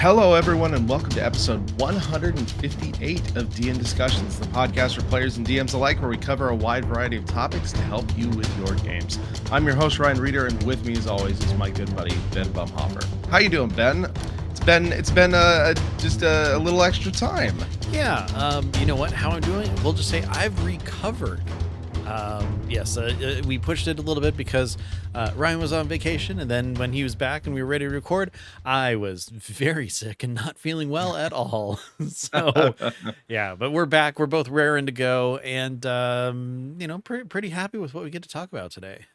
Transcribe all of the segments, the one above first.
Hello, everyone, and welcome to episode 158 of DN Discussions, the podcast for players and DMs alike, where we cover a wide variety of topics to help you with your games. I'm your host, Ryan Reeder, and with me, as always, is my good buddy Ben Bumhofer. How you doing, Ben? It's been just a little extra time. Yeah, you know what? How I'm doing? We'll just say I've recovered. Yes, we pushed it a little bit because Ryan was on vacation, and then when he was back and we were ready to record, I was very sick and not feeling well at all. So, yeah, but we're back. We're both raring to go, and pretty happy with what we get to talk about today.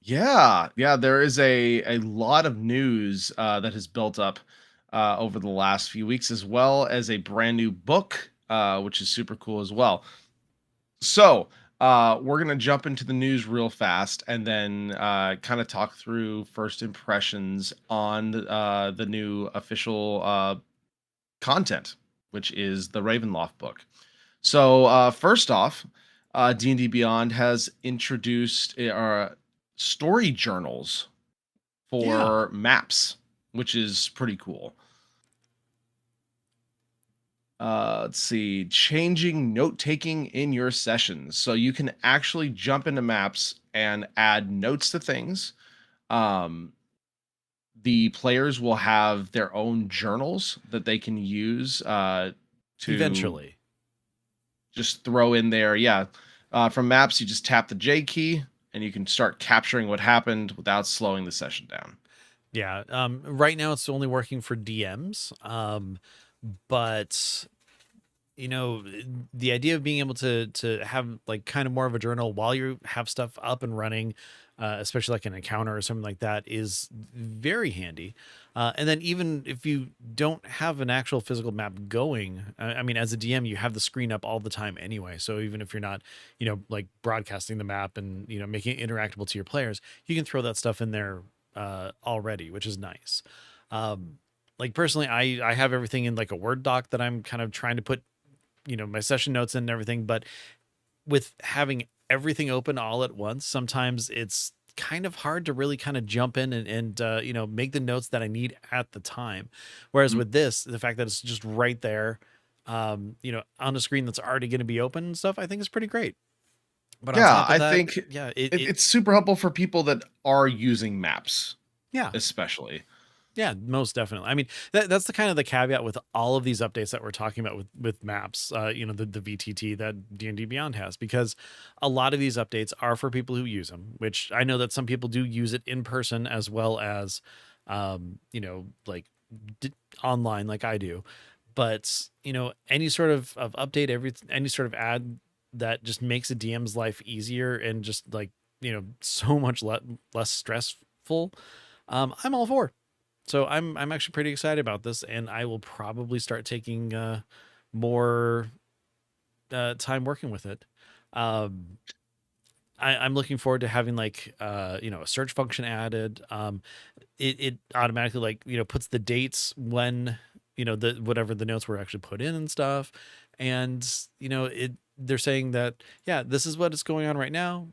Yeah, there is a lot of news that has built up over the last few weeks, as well as a brand new book, which is super cool as well. So, we're gonna jump into the news real fast, and then kind of talk through first impressions on the new official content, which is the Ravenloft book. So, first off, D&D Beyond has introduced story journals Yeah. for maps, which is pretty cool. Let's see, changing note taking in your sessions. So you can actually jump into maps and add notes to things. Um, the players will have their own journals that they can use to Eventually. just throw in there. Yeah. From maps, you just tap the J key and you can start capturing what happened without slowing the session down. Yeah. Right now it's only working for DMs. But the idea of being able to have like kind of more of a journal while you have stuff up and running, especially like an encounter or something like that, is very handy. And then even if you don't have an actual physical map going, I mean, as a DM, you have the screen up all the time anyway. So even if you're not, like broadcasting the map and, making it interactable to your players, you can throw that stuff in there already, which is nice. Like personally, I have everything in like a Word doc that I'm kind of trying to put my session notes and everything, but with having everything open all at once, sometimes it's kind of hard to really kind of jump in and make the notes that I need at the time. Whereas Mm. with this, the fact that it's just right there, on a screen that's already going to be open and stuff, I think is pretty great. But on Yeah, top of I that, think yeah, it's super helpful for people that are using maps, yeah, especially. yeah, most definitely. I mean, that's the kind of the caveat with all of these updates that we're talking about with maps, the VTT that D&D Beyond has, because a lot of these updates are for people who use them, which I know that some people do use it in person as well as, like online, like I do. But, any sort of update, any sort of ad that just makes a DM's life easier and just like, so much less stressful, I'm all for. So I'm actually pretty excited about this, and I will probably start taking more time working with it. Um, I'm looking forward to having like a search function added. It automatically like puts the dates when the whatever the notes were actually put in and stuff, and they're saying that yeah, this is what is going on right now.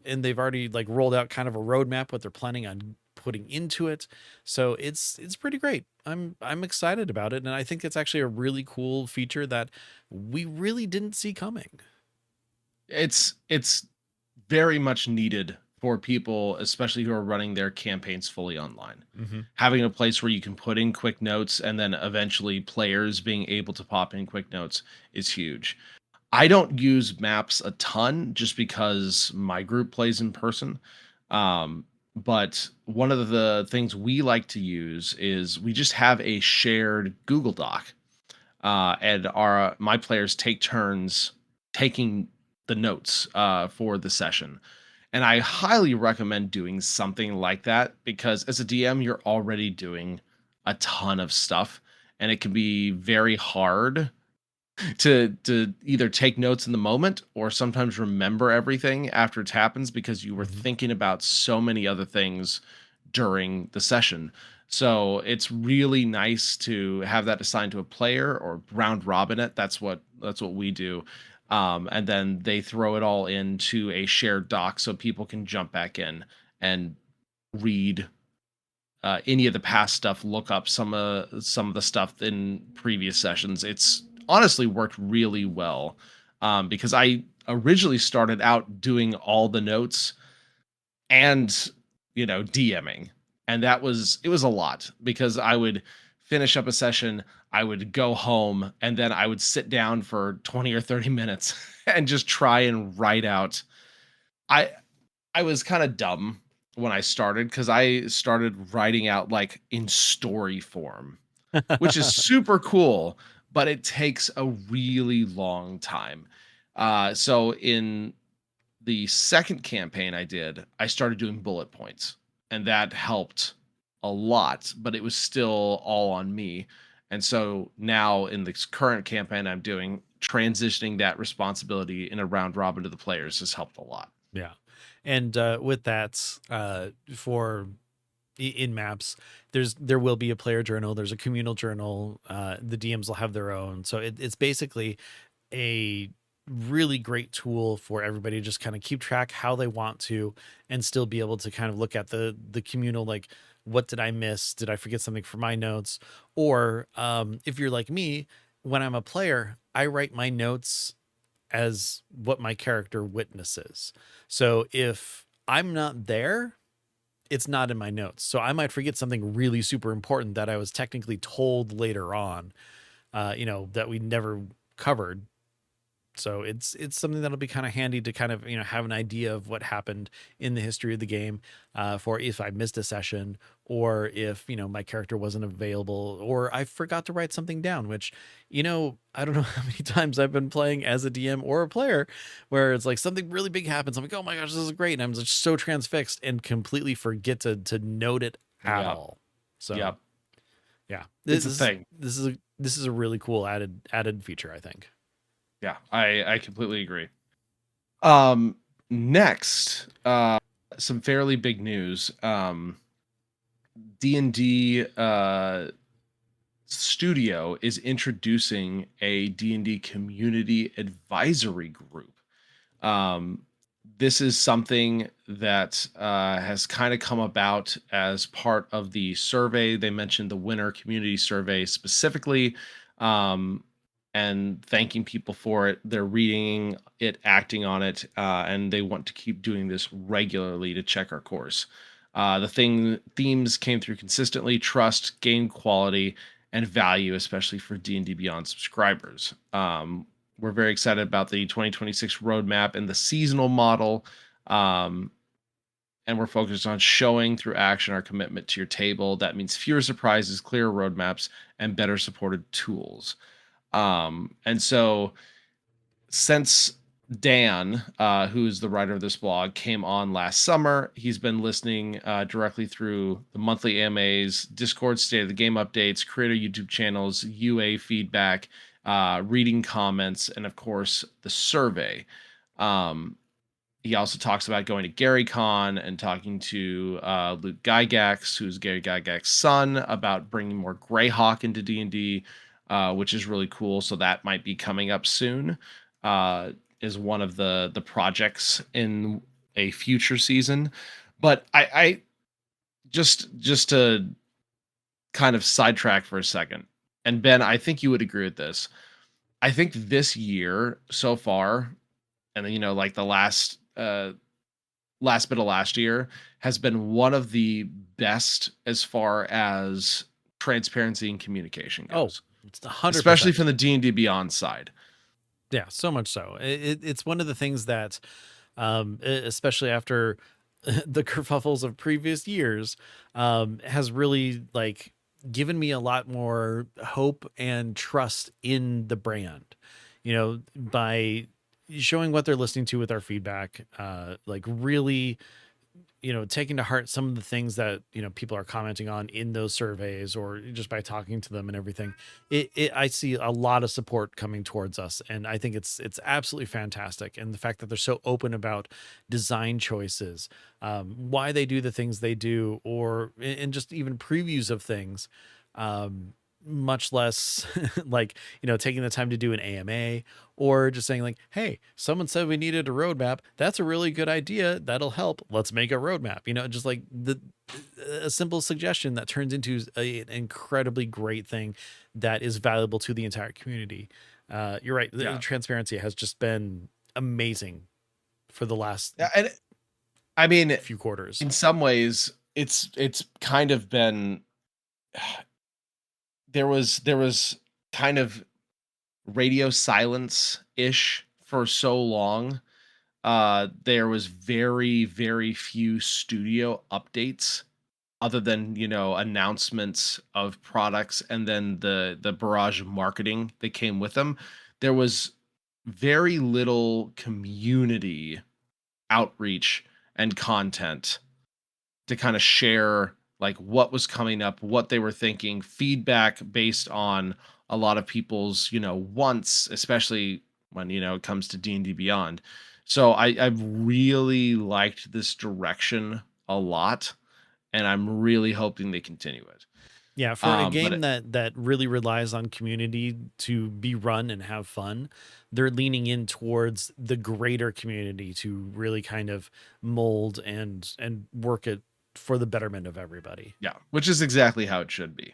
And they've already like rolled out kind of a roadmap what they're planning on putting into it. So it's pretty great. I'm excited about it, and I think it's actually a really cool feature that we really didn't see coming. It's very much needed for people, especially who are running their campaigns fully online. Mm-hmm. Having a place where you can put in quick notes and then eventually players being able to pop in quick notes is huge. I don't use maps a ton just because my group plays in person. But one of the things we like to use is we just have a shared Google Doc, and our my players take turns taking the notes for the session. And I highly recommend doing something like that because as a DM, you're already doing a ton of stuff, and it can be very hard to either take notes in the moment or sometimes remember everything after it happens because you were Mm-hmm. thinking about so many other things during the session. So it's really nice to have that assigned to a player or round robin it. That's what we do. And then they throw it all into a shared doc so people can jump back in and read any of the past stuff, look up some of the stuff in previous sessions. It's honestly worked really well, because I originally started out doing all the notes and DMing, and it was a lot because I would finish up a session, I would go home, and then I would sit down for 20 or 30 minutes and just try and write out. I i was kind of dumb when I started because I started writing out like in story form, which is super cool, but it takes a really long time. So in the second campaign I did, I started doing bullet points, and that helped a lot, but it was still all on me. And so now in this current campaign I'm doing, transitioning that responsibility in a round robin to the players has helped a lot. Yeah. And with that, for in maps, there will be a player journal, there's a communal journal, the DMs will have their own. So it's basically a really great tool for everybody to just kind of keep track how they want to, and still be able to kind of look at the communal, like, what did I miss? Did I forget something for my notes? Or if you're like me, when I'm a player, I write my notes as what my character witnesses. So if I'm not there, it's not in my notes. So I might forget something really super important that I was technically told later on, that we never covered. So it's something that'll be kind of handy to kind of have an idea of what happened in the history of the game, for if I missed a session, or if my character wasn't available, or I forgot to write something down. Which I don't know how many times I've been playing as a DM or a player where it's like something really big happens. I'm like, oh my gosh, this is great, and I'm just so transfixed and completely forget to note it at Yeah. all. So Yep. yeah, It's this a is thing. this is a really cool added feature, I think. Yeah, I completely agree. Um, Next, some fairly big news. D&D Studio is introducing a D&D community advisory group. Um, this is something that has kind of come about as part of the survey. They mentioned the winter community survey specifically, um, and thanking people for it. They're reading it, acting on it, and they want to keep doing this regularly to check our course. Themes came through consistently: trust, game quality, and value, especially for D&D Beyond subscribers. We're very excited about the 2026 roadmap and the seasonal model. Um, and we're focused on showing through action our commitment to your table. That means fewer surprises, clearer roadmaps, and better supported tools. And so, since Dan, who's the writer of this blog, came on last summer, he's been listening directly through the monthly AMAs, Discord state of the game updates, creator YouTube channels, UA feedback, reading comments, and of course the survey. Um, he also talks about going to GaryCon and talking to Luke Gygax, who's Gary Gygax's son, about bringing more Greyhawk into D&D, which is really cool. So that might be coming up soon. Is one of the projects in a future season. But I just to kind of sidetrack for a second, and Ben, I think you would agree with this. I think this year so far, and then like the last bit of last year, has been one of the best as far as transparency and communication Oh, goes, it's especially 100%. from the D&D Beyond side. Yeah, so much so. It's one of the things that, especially after the kerfuffles of previous years, has really like given me a lot more hope and trust in the brand. By showing what they're listening to with our feedback, like really taking to heart some of the things that people are commenting on in those surveys, or just by talking to them and everything. I see a lot of support coming towards us, and I think it's absolutely fantastic. And the fact that they're so open about design choices, why they do the things they do, or and just even previews of things, much less like, taking the time to do an AMA, or just saying like, hey, someone said we needed a roadmap. That's a really good idea. That'll help. Let's make a roadmap. Just like a simple suggestion that turns into an incredibly great thing that is valuable to the entire community. You're right. The Yeah. transparency has just been amazing for the last Yeah, and I mean, few quarters. in some ways, it's kind of been there was kind of radio silence ish for so long. There was very, very few studio updates other than, announcements of products and then the barrage of marketing that came with them. There was very little community outreach and content to kind of share like what was coming up, what they were thinking, feedback based on a lot of people's, wants, especially when, it comes to D&D Beyond. So I've really liked this direction a lot, and I'm really hoping they continue it. Yeah, for a But game that really relies on community to be run and have fun, they're leaning in towards the greater community to really kind of mold and work it for the betterment of everybody. yeah, which is exactly how it should be.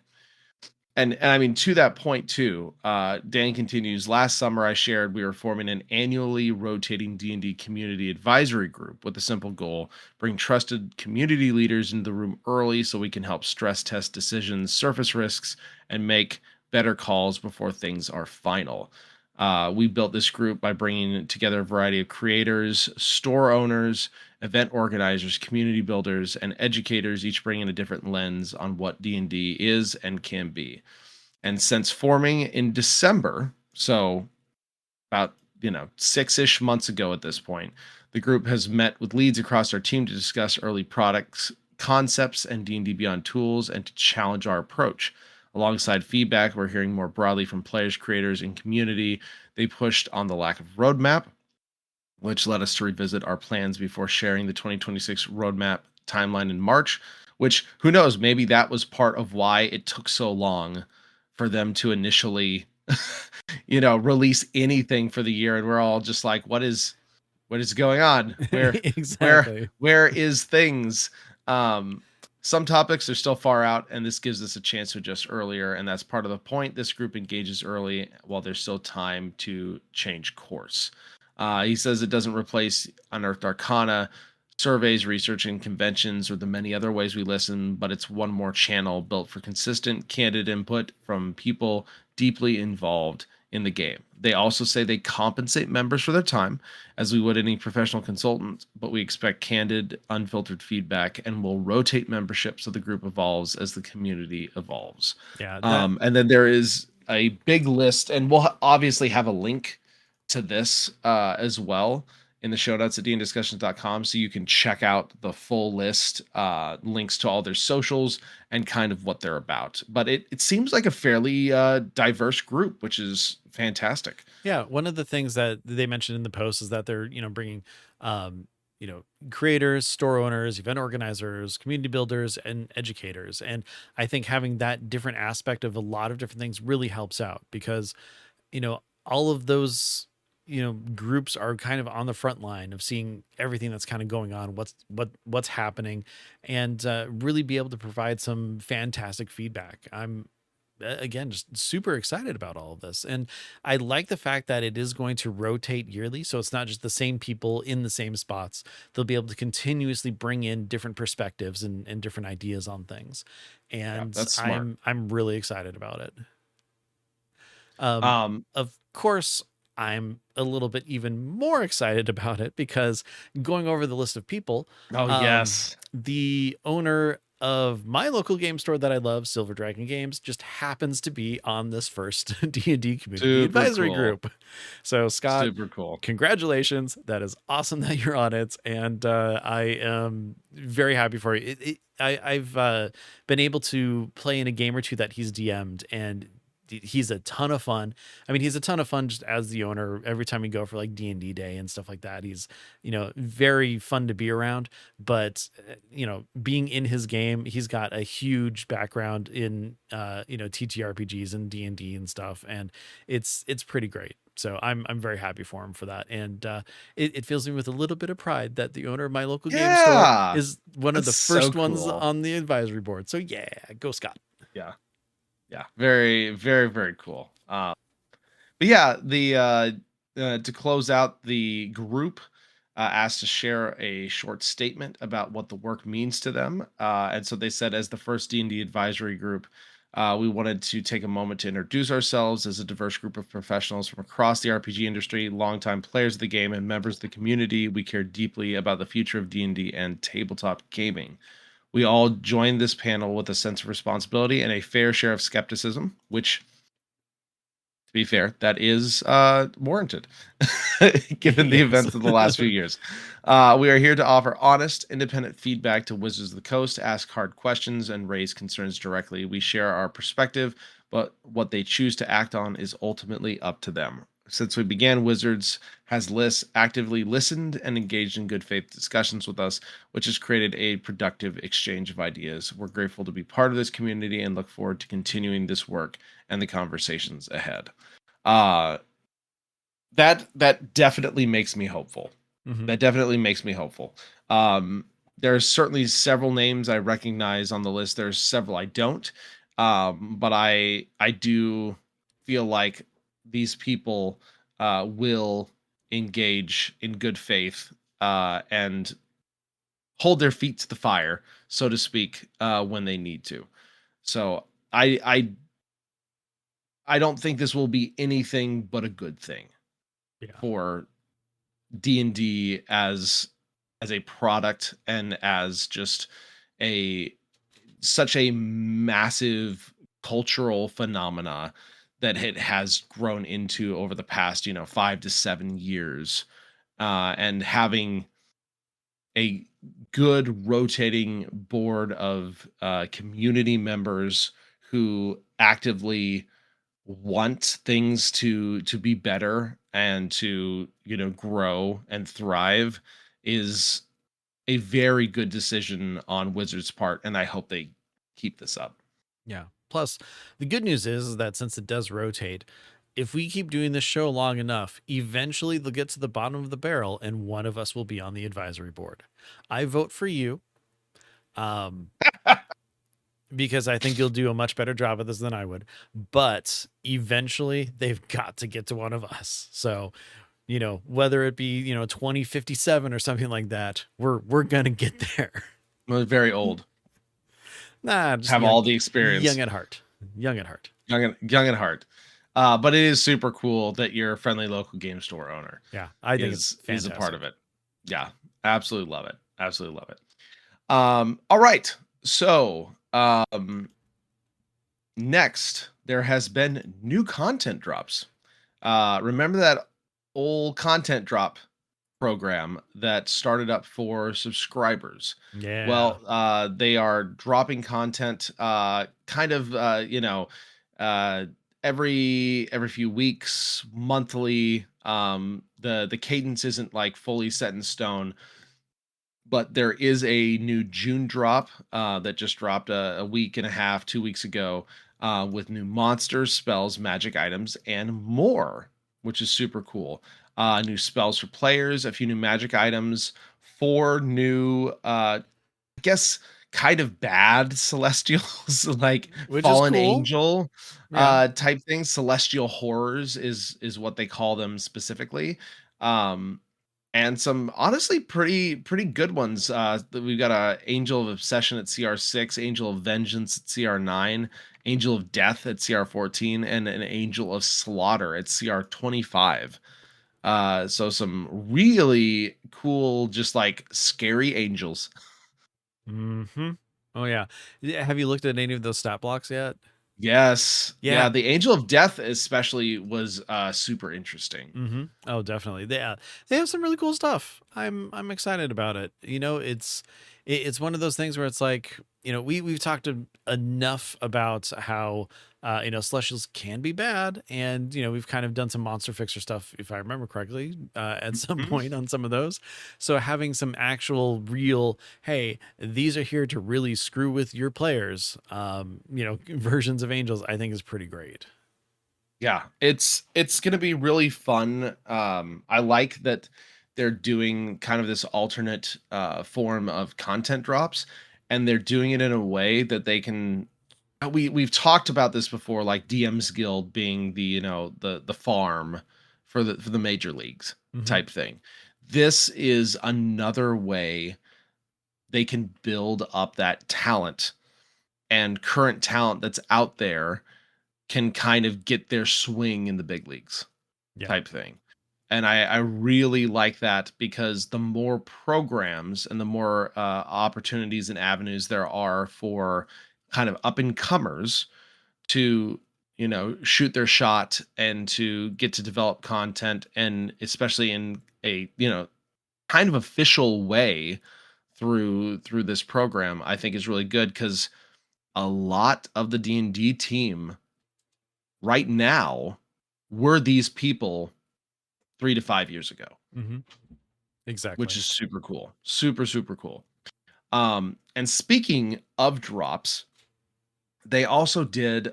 And I mean, to that point too, Dan continues. Last summer, I shared we were forming an annually rotating D&D community advisory group with a simple goal: bring trusted community leaders into the room early so we can help stress test decisions, surface risks, and make better calls before things are final. We built this group by bringing together a variety of creators, store owners, event organizers, community builders, and educators, each bringing a different lens on what D&D is and can be. And since forming in December, so about 6-ish months ago at this point, the group has met with leads across our team to discuss early products, concepts, and D&D Beyond tools, and to challenge our approach. Alongside feedback we're hearing more broadly from players, creators, and community, they pushed on the lack of roadmap, which led us to revisit our plans before sharing the 2026 roadmap timeline in March. Which, who knows, maybe that was part of why it took so long for them to initially, release anything for the year. And we're all just like, what is going on? Where, Exactly. where is things? Um, some topics are still far out, and this gives us a chance to adjust earlier. And that's part of the point. This group engages early while there's still time to change course. He says it doesn't replace Unearthed Arcana, surveys, research, and conventions, or the many other ways we listen, but it's one more channel built for consistent, candid input from people deeply involved in the game. They also say they compensate members for their time, as we would any professional consultant, but we expect candid, unfiltered feedback and will rotate membership so the group evolves as the community evolves. Yeah, that And then there is a big list, and we'll obviously have a link to this as well in the show notes at dndiscussions.com, so you can check out the full list, links to all their socials and kind of what they're about. But it seems like a fairly diverse group, which is fantastic. Yeah, one of the things that they mentioned in the post is that they're, bringing, um, creators, store owners, event organizers, community builders, and educators. And I think having that different aspect of a lot of different things really helps out because, all of those, groups are kind of on the front line of seeing everything that's kind of going on, what's happening, and really be able to provide some fantastic feedback. I'm again just super excited about all of this, and I like the fact that it is going to rotate yearly, so it's not just the same people in the same spots. They'll be able to continuously bring in different perspectives and different ideas on things, Yeah, and that's smart. I'm really excited about it. Um, Of course, I'm a little bit even more excited about it because going over the list of people, oh yes, the owner of my local game store that I love, Silver Dragon Games, just happens to be on this first D&D community super advisory cool, group. So, Scott, super cool. congratulations. That is awesome that you're on it. And I am very happy for you. I've been able to play in a game or two that he's DM'd, and he's a ton of fun. I mean, he's a ton of fun just as the owner. Every time we go for like D&D day and stuff like that, he's, very fun to be around. But being in his game, he's got a huge background in TTRPGs and D&D and D and stuff, and it's pretty great. So I'm very happy for him for that, and it fills me with a little bit of pride that the owner of my local game store Yeah. is one of That's the so first ones cool. on the advisory board. So yeah, go Scott. Yeah. Yeah. Very, very, very cool. But yeah, the to close out, the group asked to share a short statement about what the work means to them, and so they said, as the first D&D advisory group, we wanted to take a moment to introduce ourselves as a diverse group of professionals from across the RPG industry, longtime players of the game, and members of the community. We care deeply about the future of D&D and tabletop gaming. We all joined this panel with a sense of responsibility and a fair share of skepticism, which, to be fair, that is warranted given the Yes. events of the last few years. We are here to offer honest, independent feedback to Wizards of the Coast, ask hard questions, and raise concerns directly. We share our perspective, but what they choose to act on is ultimately up to them. Since we began, Wizards has actively listened and engaged in good faith discussions with us, which has created a productive exchange of ideas. We're grateful to be part of this community and look forward to continuing this work and the conversations ahead. Uh that definitely makes me hopeful. Mhm. That definitely makes me hopeful. There's certainly several names I recognize on the list. There's several I don't. But I do feel like these people will engage in good faith and hold their feet to the fire, so to speak, when they need to. So I don't think this will be anything but a good thing Yeah. for D&D as a product and as just a such a massive cultural phenomena that it has grown into over the past, 5 to 7 years. And having a good rotating board of community members who actively want things to be better and to grow and thrive is a very good decision on Wizards' part, and I hope they keep this up. Yeah. Plus, the good news is that since it does rotate, if we keep doing this show long enough, eventually they'll get to the bottom of the barrel and one of us will be on the advisory board. I vote for you. Um, because I think you'll do a much better job of this than I would. But eventually they've got to get to one of us. So, whether it be, 2057 or something like that, we're gonna get there. Well, very old, Nah, just have young, all the experience, young at heart. Young at heart. young at heart. But it is super cool that your friendly local game store owner Yeah, I think it's is a part fantastic. of it. Yeah, absolutely love it. Absolutely love it. All right. So, next, there has been new content drops. Remember that old content drop program that started up for subscribers? Yeah. Well, they are dropping content kind of uh every few weeks, monthly. The cadence isn't like fully set in stone, but there is a new June drop that just dropped a week and a half, 2 weeks ago, with new monsters, spells, magic items, and more, which is super cool. New spells for players, a few new magic items, four new, I guess, kind of bad celestials, like Which is fallen cool. angel Yeah. type things. Celestial horrors is what they call them specifically. Um, and some honestly pretty good ones. We've got a Angel of Obsession at CR6, Angel of Vengeance at CR9, Angel of Death at CR14, and an Angel of Slaughter at CR25. So some really cool, just like scary angels. Mm-hmm. Oh yeah. Have you looked at any of those stat blocks yet? Yes, yeah, Yeah. the Angel of Death especially was super interesting. Oh, definitely. They have some really cool stuff. I'm excited about it. It's one of those things where it's like, we've talked enough about how celestials can be bad, and we've kind of done some monster fixer stuff, if I remember correctly, at some Mhm. point on some of those. So having some actual real, hey, these are here to really screw with your players, versions of angels, I think is pretty great. Yeah, it's gonna be really fun. I like that they're doing kind of this alternate form of content drops, and they're doing it in a way that they can. We've talked about this before, like DM's Guild being the the farm for the major leagues Hmm. type thing. This is another way they can build up that talent and current talent that's out there can kind of get their swing in the big leagues Yeah. type thing. And I really like that because the more programs and the more opportunities and avenues there are for kind of up and comers to shoot their shot and to get to develop content, and especially in a kind of official way through this program, I think is really good because a lot of the D&D team right now were these people 3 to 5 years ago, Hmm. which Exactly. is super cool. Super, super cool. And speaking of drops, they also did,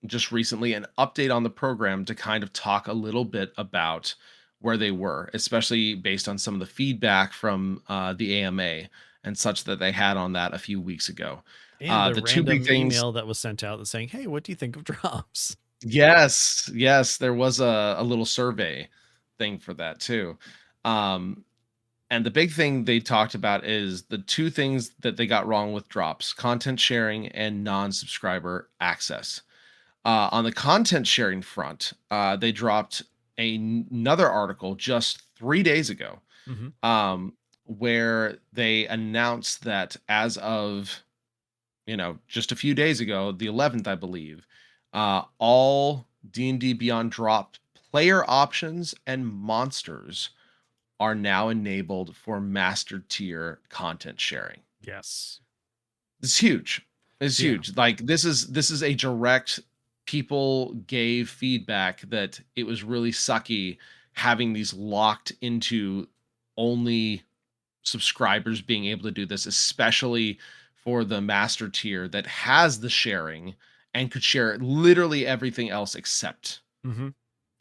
just recently an update on the program to kind of talk a little bit about where they were, especially based on some of the feedback from, the AMA and such that they had on that a few weeks ago. And the The 2 big random things. email that was sent out that's saying, "Hey, what do you think of drops?" Yes, yes, there was a little survey thing for that too. Um, and the big thing they talked about is the 2 things that they got wrong with drops: content sharing and non-subscriber access. On the content sharing front, they dropped another article just 3 days ago, Hmm. where they announced that as of just a few days ago, the 11th, I believe, all D&D Beyond dropped player options and monsters are now enabled for master tier content sharing. Yes. It's huge. It's Yeah. huge. Like this is a direct, people gave feedback that it was really sucky having these locked into only subscribers being able to do this, especially for the master tier that has the sharing and could share literally everything else except Hmm.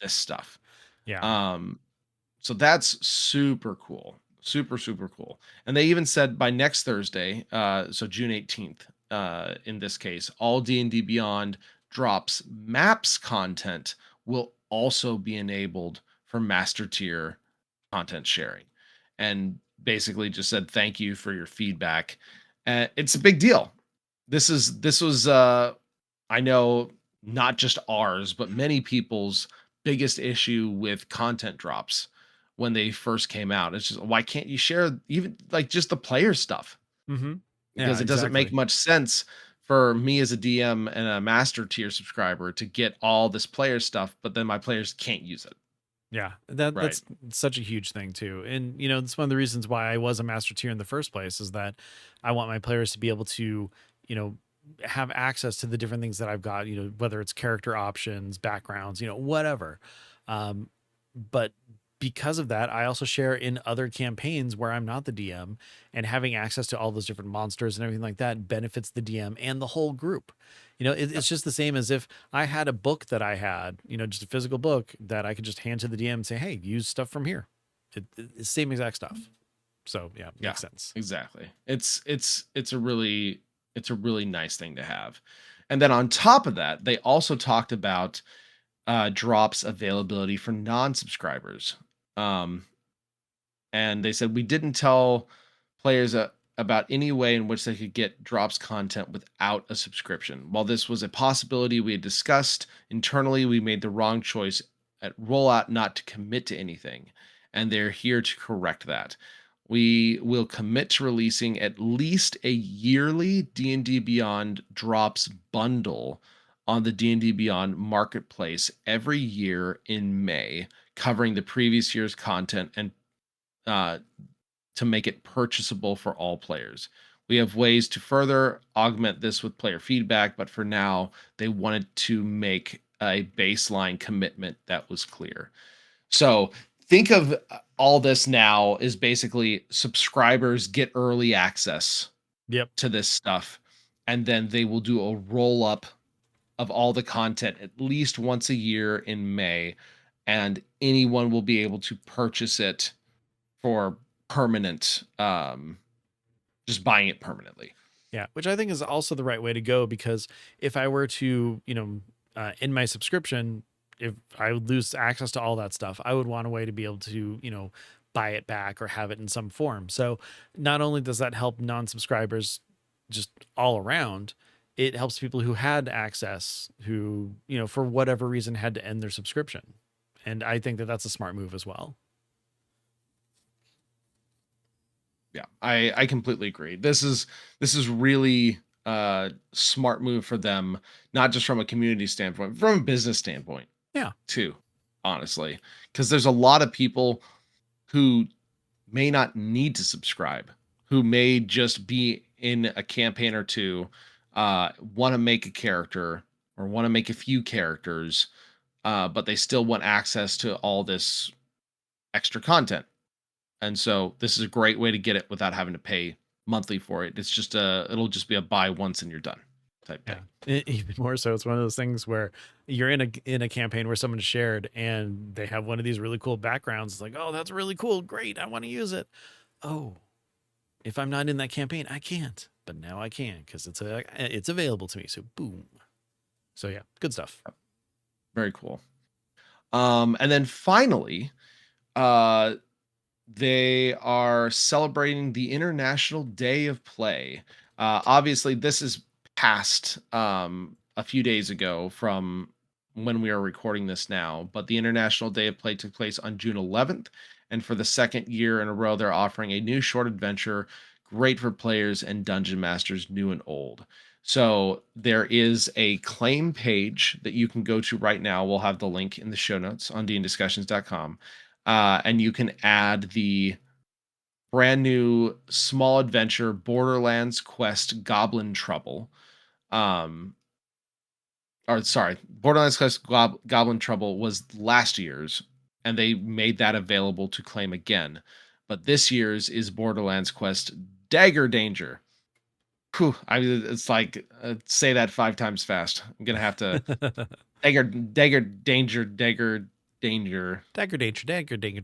this stuff. Yeah. Um, so that's super cool. Super, super cool. And they even said by next Thursday, so June 18th, in this case, all D&D Beyond drops maps content will also be enabled for master tier content sharing, and basically just said thank you for your feedback. It's a big deal. This was I know not just ours but many people's biggest issue with content drops when they first came out. It's just, why can't you share even like just the player stuff? Hmm. Yeah, Because it doesn't make exactly. much sense for me as a DM and a master tier subscriber to get all this player stuff, but then my players can't use it. Yeah, Right. that's such a huge thing too. And that's one of the reasons why I was a master tier in the first place, is that I want my players to be able to, you know, have access to the different things that I've got, whether it's character options, backgrounds, whatever. Um, but because of that, I also share in other campaigns where I'm not the DM, and having access to all those different monsters and everything like that benefits the DM and the whole group. It's just the same as if I had a book that I had, just a physical book that I could just hand to the DM and say, "Hey, use stuff from here." It's same exact stuff. So yeah, Yeah, makes sense. exactly. It's a really nice thing to have. And then on top of that, they also talked about drops availability for non-subscribers. Um, and they said we didn't tell players about any way in which they could get drops content without a subscription. While this was a possibility we had discussed internally, we made the wrong choice at rollout not to commit to anything, and they're here to correct that. We will commit to releasing at least a yearly D&D Beyond drops bundle on the D&D Beyond marketplace every year in May, covering the previous year's content and uh, to make it purchasable for all players. We have ways to further augment this with player feedback, but for now, they wanted to make a baseline commitment that was clear. So think of all this now is basically subscribers get early access Yep. to this stuff, and then they will do a roll up of all the content at least once a year in May, and anyone will be able to purchase it for permanent, just buying it permanently. Yeah, which I think is also the right way to go, because if I were to, end my subscription, if I would lose access to all that stuff, I would want a way to be able to, buy it back or have it in some form. So not only does that help non-subscribers just all around, it helps people who had access who, for whatever reason had to end their subscription. And I think that that's a smart move as well. Yeah, I completely agree. This is really smart move for them, not just from a community standpoint, from a business standpoint Yeah. too, honestly. Because there's a lot of people who may not need to subscribe, who may just be in a campaign or two, want to make a character or want to make a few characters, but they still want access to all this extra content. And so this is a great way to get it without having to pay monthly for it. It'll just be a buy once and you're done type Yeah. thing. Even more so, it's one of those things where you're in a campaign where someone shared and they have one of these really cool backgrounds. It's like, oh, that's really cool. Great. I want to use it. Oh, if I'm not in that campaign, I can't. But now I can because it's available to me. So boom. So yeah, good stuff. Very cool. And then finally, uh, they are celebrating the International Day of Play. Obviously, this is past a few days ago from when we are recording this now, but the International Day of Play took place on June 11th. And for the second year in a row, they're offering a new short adventure, great for players and dungeon masters, new and old. So there is a claim page that you can go to right now. We'll have the link in the show notes on dndiscussions.com. And you can add the brand new small adventure Borderlands Quest Goblin Trouble. Um, or sorry, Borderlands Quest Goblin Trouble was last year's, and they made that available to claim again. But this year's is Borderlands Quest Dagger Danger. Whew, it's like say that 5 times fast. I'm gonna have to Dagger Danger Danger. Dagger danger, dagger danger.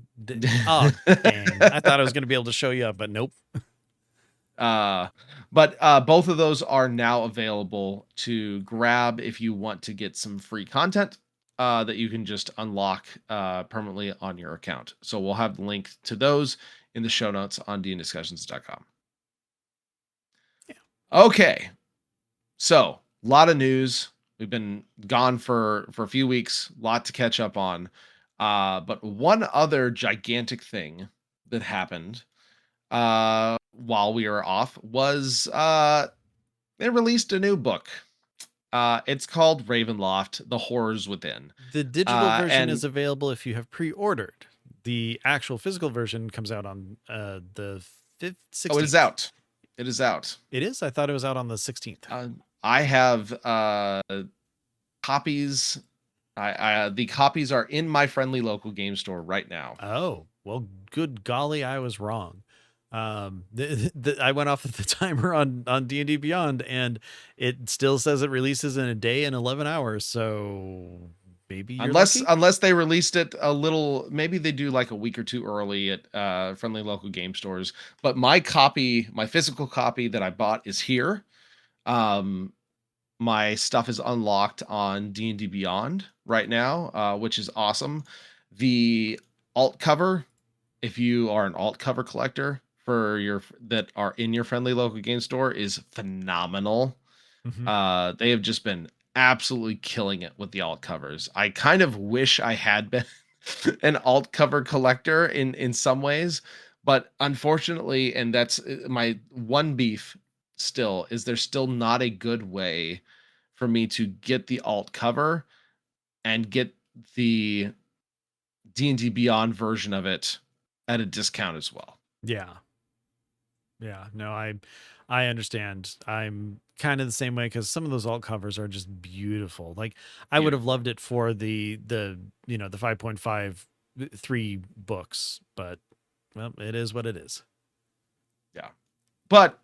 Oh, dang. I thought I was going to be able to show you up, but nope. But both of those are now available to grab if you want to get some free content that you can just unlock permanently on your account. So we'll have the link to those in the show notes on dndiscussions.com. Yeah. Okay, so a lot of news. We've been gone for a few weeks, a lot to catch up on. But one other gigantic thing that happened while we were off was they released a new book. It's called Ravenloft: The Horrors Within. The digital version And is available if you have pre-ordered. The actual physical version comes out on the 5th, 16th. oh, it is out. It is out. It is? I thought it was out on the 16th. I have copies. The copies are in my friendly local game store right now. Oh, well, good golly, I was wrong. I went off of the timer on D&D Beyond, and it still says it releases in a day and 11 hours. So maybe you're lucky? Unless they released it a little, maybe they do like a week or two early at friendly local game stores. But my physical copy that I bought is here. My stuff is unlocked on D&D Beyond right now, which is awesome. The alt cover, if you are an alt cover collector that are in your friendly local game store, is phenomenal. Mm-hmm. They have just been absolutely killing it with the alt covers. I kind of wish I had been an alt cover collector in some ways, but unfortunately, and that's my one beef still, is there's still not a good way for me to get the alt cover and get the D&D Beyond version of it at a discount as well. Yeah. Yeah. No, I understand. I'm kind of the same way because some of those alt covers are just beautiful. Like I would have Beautiful. loved it for the 5.53 books, but well, it is what it is. Yeah. But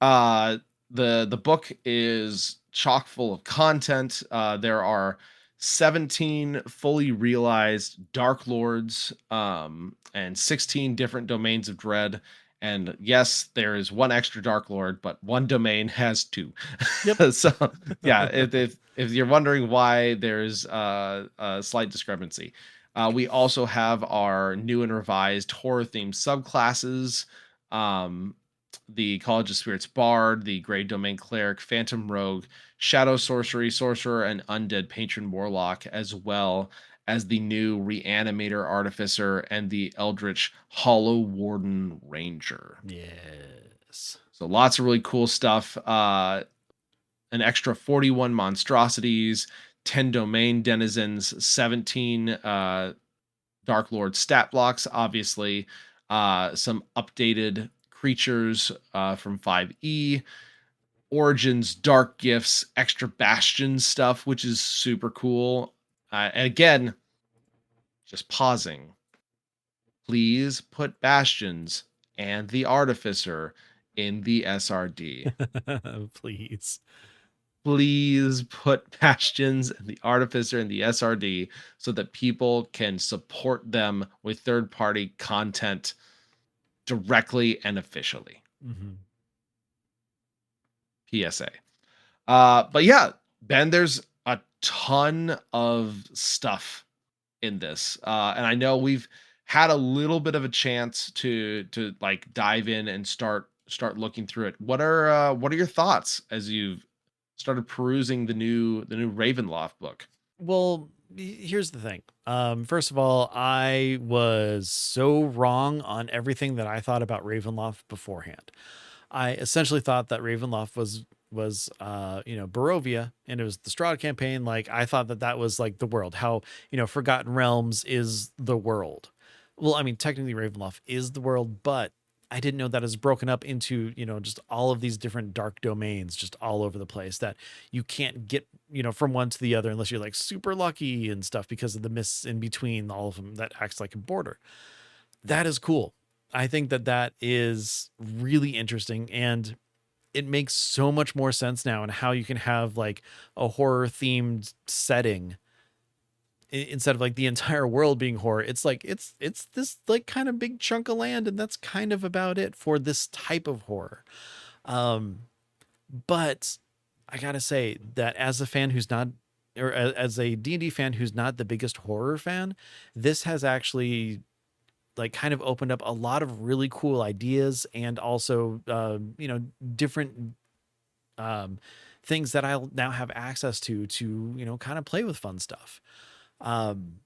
Uh, the book is chock full of content. There are 17 fully realized Dark Lords, and 16 different domains of dread. And yes, there is one extra Dark Lord, but one domain has two. Yep. So yeah, if you're wondering why there's a slight discrepancy, we also have our new and revised horror themed subclasses. Um, the College of Spirits Bard, the Grey Domain Cleric, Phantom Rogue, Shadow Sorcery Sorcerer, and Undead Patron Warlock, as well as the new Reanimator Artificer and the Eldritch Hollow Warden Ranger. Yes. So lots of really cool stuff. An extra 41 monstrosities, 10 domain denizens, 17 Dark Lord stat blocks, obviously, some updated creatures from 5e, Origins, Dark Gifts, extra Bastion stuff, which is super cool. And again, just pausing. Please put Bastions and the Artificer in the SRD. Please. Please put Bastions and the Artificer in the SRD so that people can support them with third party content directly and officially. Hmm. PSA. But yeah, Ben, there's a ton of stuff in this, and I know we've had a little bit of a chance to like dive in and start looking through it. What are your thoughts as you've started perusing the new Ravenloft book? Well, here's the thing. First of all, I was so wrong on everything that I thought about Ravenloft beforehand. I essentially thought that Ravenloft was Barovia, and it was the Strahd campaign. Like I thought that that was like the world, how Forgotten Realms is the world. Well, I mean technically Ravenloft is the world, but I didn't know that it's broken up into just all of these different dark domains just all over the place that you can't get from one to the other unless you're like super lucky and stuff because of the mists in between all of them that acts like a border. That is cool. I think that that is really interesting, and it makes so much more sense now and how you can have like a horror themed setting instead of like the entire world being horror. It's like it's this like kind of big chunk of land, and that's kind of about it for this type of horror. um but I gotta say that as a fan who's not, or as a D&D fan who's not the biggest horror fan, this has actually like kind of opened up a lot of really cool ideas, and also different um things that I'll now have access to kind of play with fun stuff. um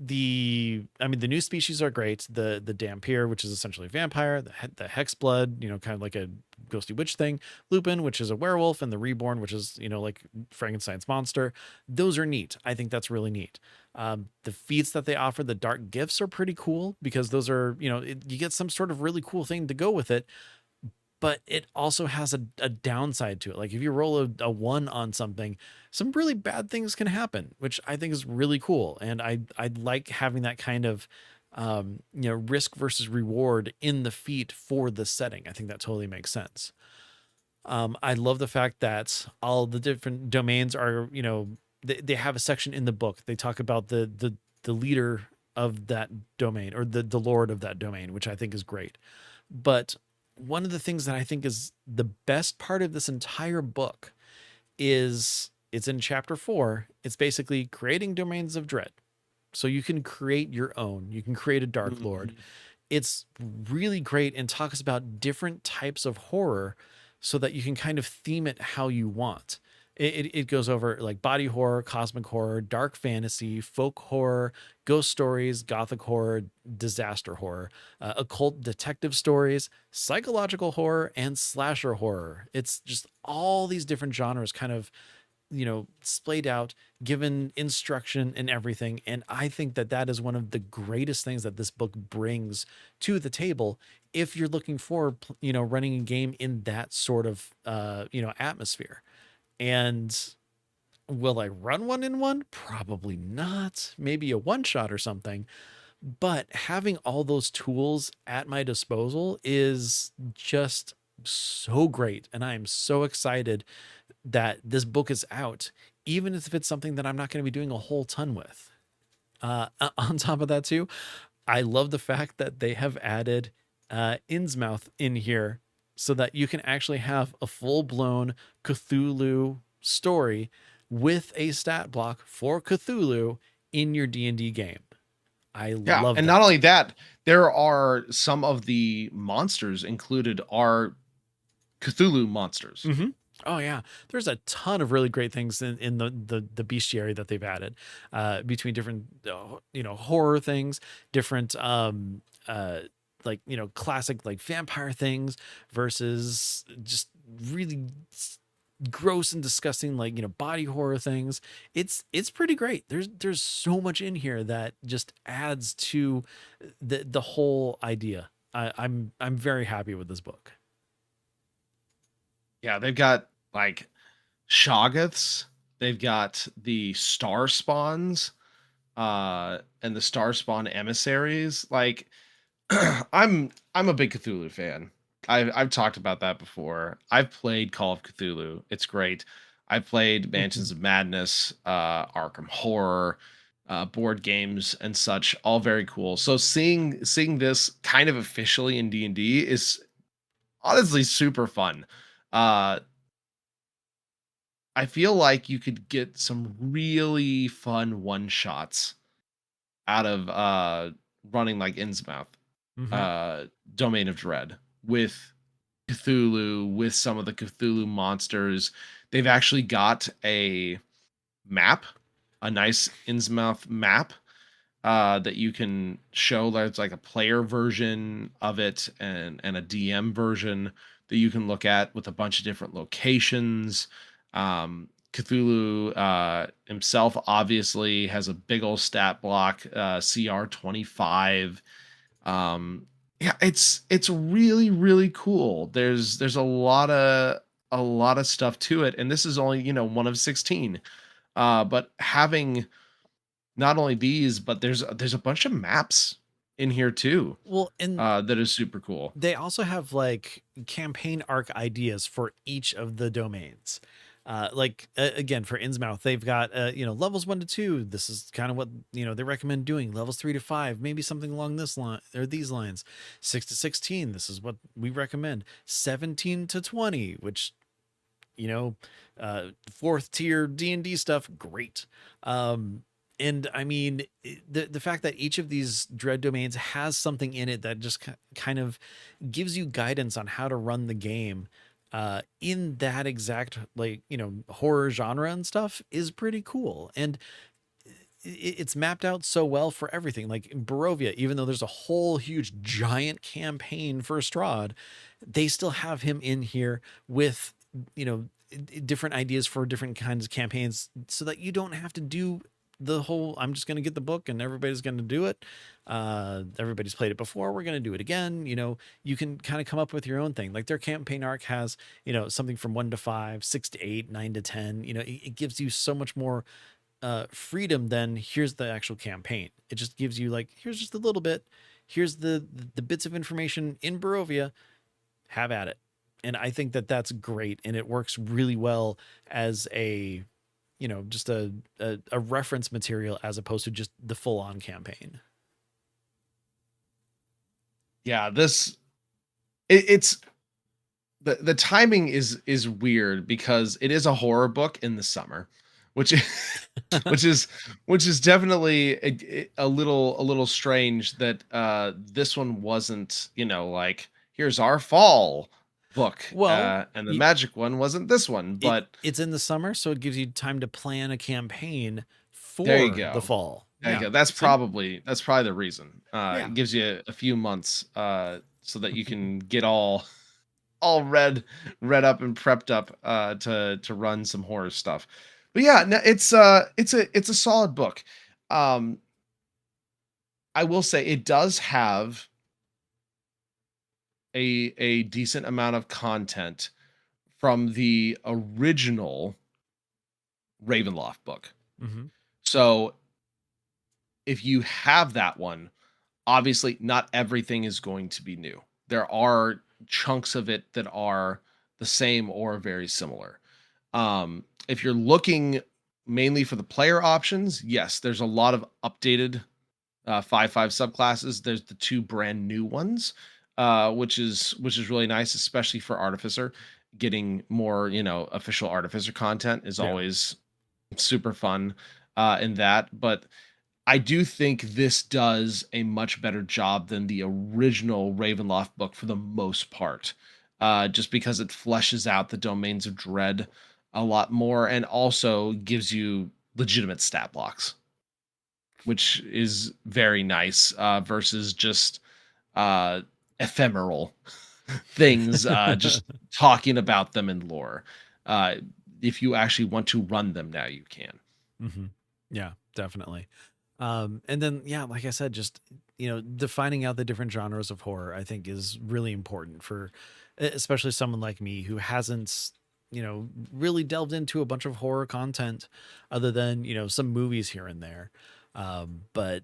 the new species are great. The Dampier, which is essentially a vampire, the Hexblood, kind of like a ghosty witch thing, Lupin, which is a werewolf, and the Reborn, which is like Frankenstein's monster. Those are neat. I think that's really neat. The feats that they offer, the dark gifts, are pretty cool because those are you get some sort of really cool thing to go with it, but it also has a downside to it. Like if you roll a one on something, some really bad things can happen, which I think is really cool. And I like having that kind of risk versus reward in the feat for the setting. I think that totally makes sense. I love the fact that all the different domains are, they have a section in the book. They talk about the leader of that domain, or the lord of that domain, which I think is great. But one of the things that I think is the best part of this entire book is it's in chapter 4. It's basically creating domains of dread. So you can create your own. You can create a dark lord. Mhm. It's really great and talks about different types of horror so that you can kind of theme it how you want. It goes over like body horror, cosmic horror, dark fantasy, folk horror, ghost stories, gothic horror, disaster horror, occult detective stories, psychological horror, and slasher horror. It's just all these different genres kind of splayed out, given instruction and everything. And I think that that is one of the greatest things that this book brings to the table if you're looking for, running a game in that sort of, atmosphere. And will I run one in one? Probably not. Maybe a one shot or something. But having all those tools at my disposal is just so great. And I am so excited that this book is out, even if it's something that I'm not going to be doing a whole ton with. On top of that, too, I love the fact that they have added Innsmouth in here so that you can actually have a full blown Cthulhu story with a stat block for Cthulhu in your D&D game. I Yeah, love and not that. only that, there are some of the monsters included are Cthulhu monsters. Mm-hmm. Oh yeah, there's a ton of really great things in the bestiary that they've added, between different horror things, different like classic like vampire things versus just really gross and disgusting like body horror things. It's pretty great. There's so much in here that just adds to the whole idea. I'm very happy with this book. Yeah, they've got like Shoggoths, they've got the Star Spawns, and the Star Spawn emissaries. Like I'm a big Cthulhu fan. I've talked about that before. I've played Call of Cthulhu. It's great. I've played Mansions of Madness, Arkham Horror, board games and such. All very cool. So seeing this kind of officially in D&D is honestly super fun. Uh, I feel like you could get some really fun one shots out of running like Innsmouth, Mm-hmm. uh, Domain of Dread with Cthulhu, with some of the Cthulhu monsters. They've actually got a map, a nice Innsmouth map, that you can show. There's like a player version of it and a DM version that you can look at with a bunch of different locations. Cthulhu himself obviously has a big old stat block, CR 25. Yeah, it's really really cool. There's a lot of stuff to it, and this is only one of 16. But having not only these, but there's a bunch of maps in here too, Well, and that is super cool. they also have like campaign arc ideas for each of the domains. Like again, for Innsmouth, they've got levels 1 to 2. This is kind of what they recommend doing. Levels 3 to 5, maybe something along this line or these lines. 6 to 16, this is what we recommend. 17 to 20, which you know, fourth tier D&D stuff, great. And I mean, the fact that each of these dread domains has something in it that just kind of gives you guidance on how to run the game in that exact like horror genre and stuff is pretty cool. And it's mapped out so well for everything. Like in Barovia, even though there's a whole huge giant campaign for Strahd, they still have him in here with, you know, different ideas for different kinds of campaigns so that you don't have to do the whole I'm just going to get the book and everybody's going to do it. Everybody's played it before. We're going to do it again. You can kind of come up with your own thing. Like their campaign arc has, something from 1 to 5, 6 to 8, 9 to 10. It gives you so much more freedom than here's the actual campaign. It just gives you like here's just a little bit, here's the bits of information in Barovia, have at it. And I think that that's great, and it works really well as a just a reference material as opposed to just the full on campaign. Yeah, it's the timing is weird because it is a horror book in the summer, which which is which is definitely a little strange that this one wasn't like here's our fall book, Well, and the magic one wasn't this one, but it's in the summer, so it gives you time to plan a campaign there you for the go. fall. There you Yeah. go. That's See? probably the reason. Yeah. It gives you a few months, so that you can get all read up and prepped up, to run some horror stuff. But yeah, no, it's a solid book. Um, I will say it does have a decent amount of content from the original Ravenloft book. Hmm. So if you have that one, obviously not everything is going to be new. There are chunks of it that are the same or very similar. If you're looking mainly for the player options, yes, there's a lot of updated 5 subclasses. There's the two brand new ones, which is really nice, especially for Artificer. Getting more, official Artificer content is Yeah. always super fun in that. But I do think this does a much better job than the original Ravenloft book for the most part, just because it fleshes out the domains of dread a lot more and also gives you legitimate stat blocks, which is very nice versus just uh, ephemeral things, just talking about them in lore. Uh, if you actually want to run them now, you can. Hmm. Yeah, definitely. And then, yeah, like I said, just, defining out the different genres of horror, I think is really important for especially someone like me who hasn't, really delved into a bunch of horror content other than, some movies here and there. But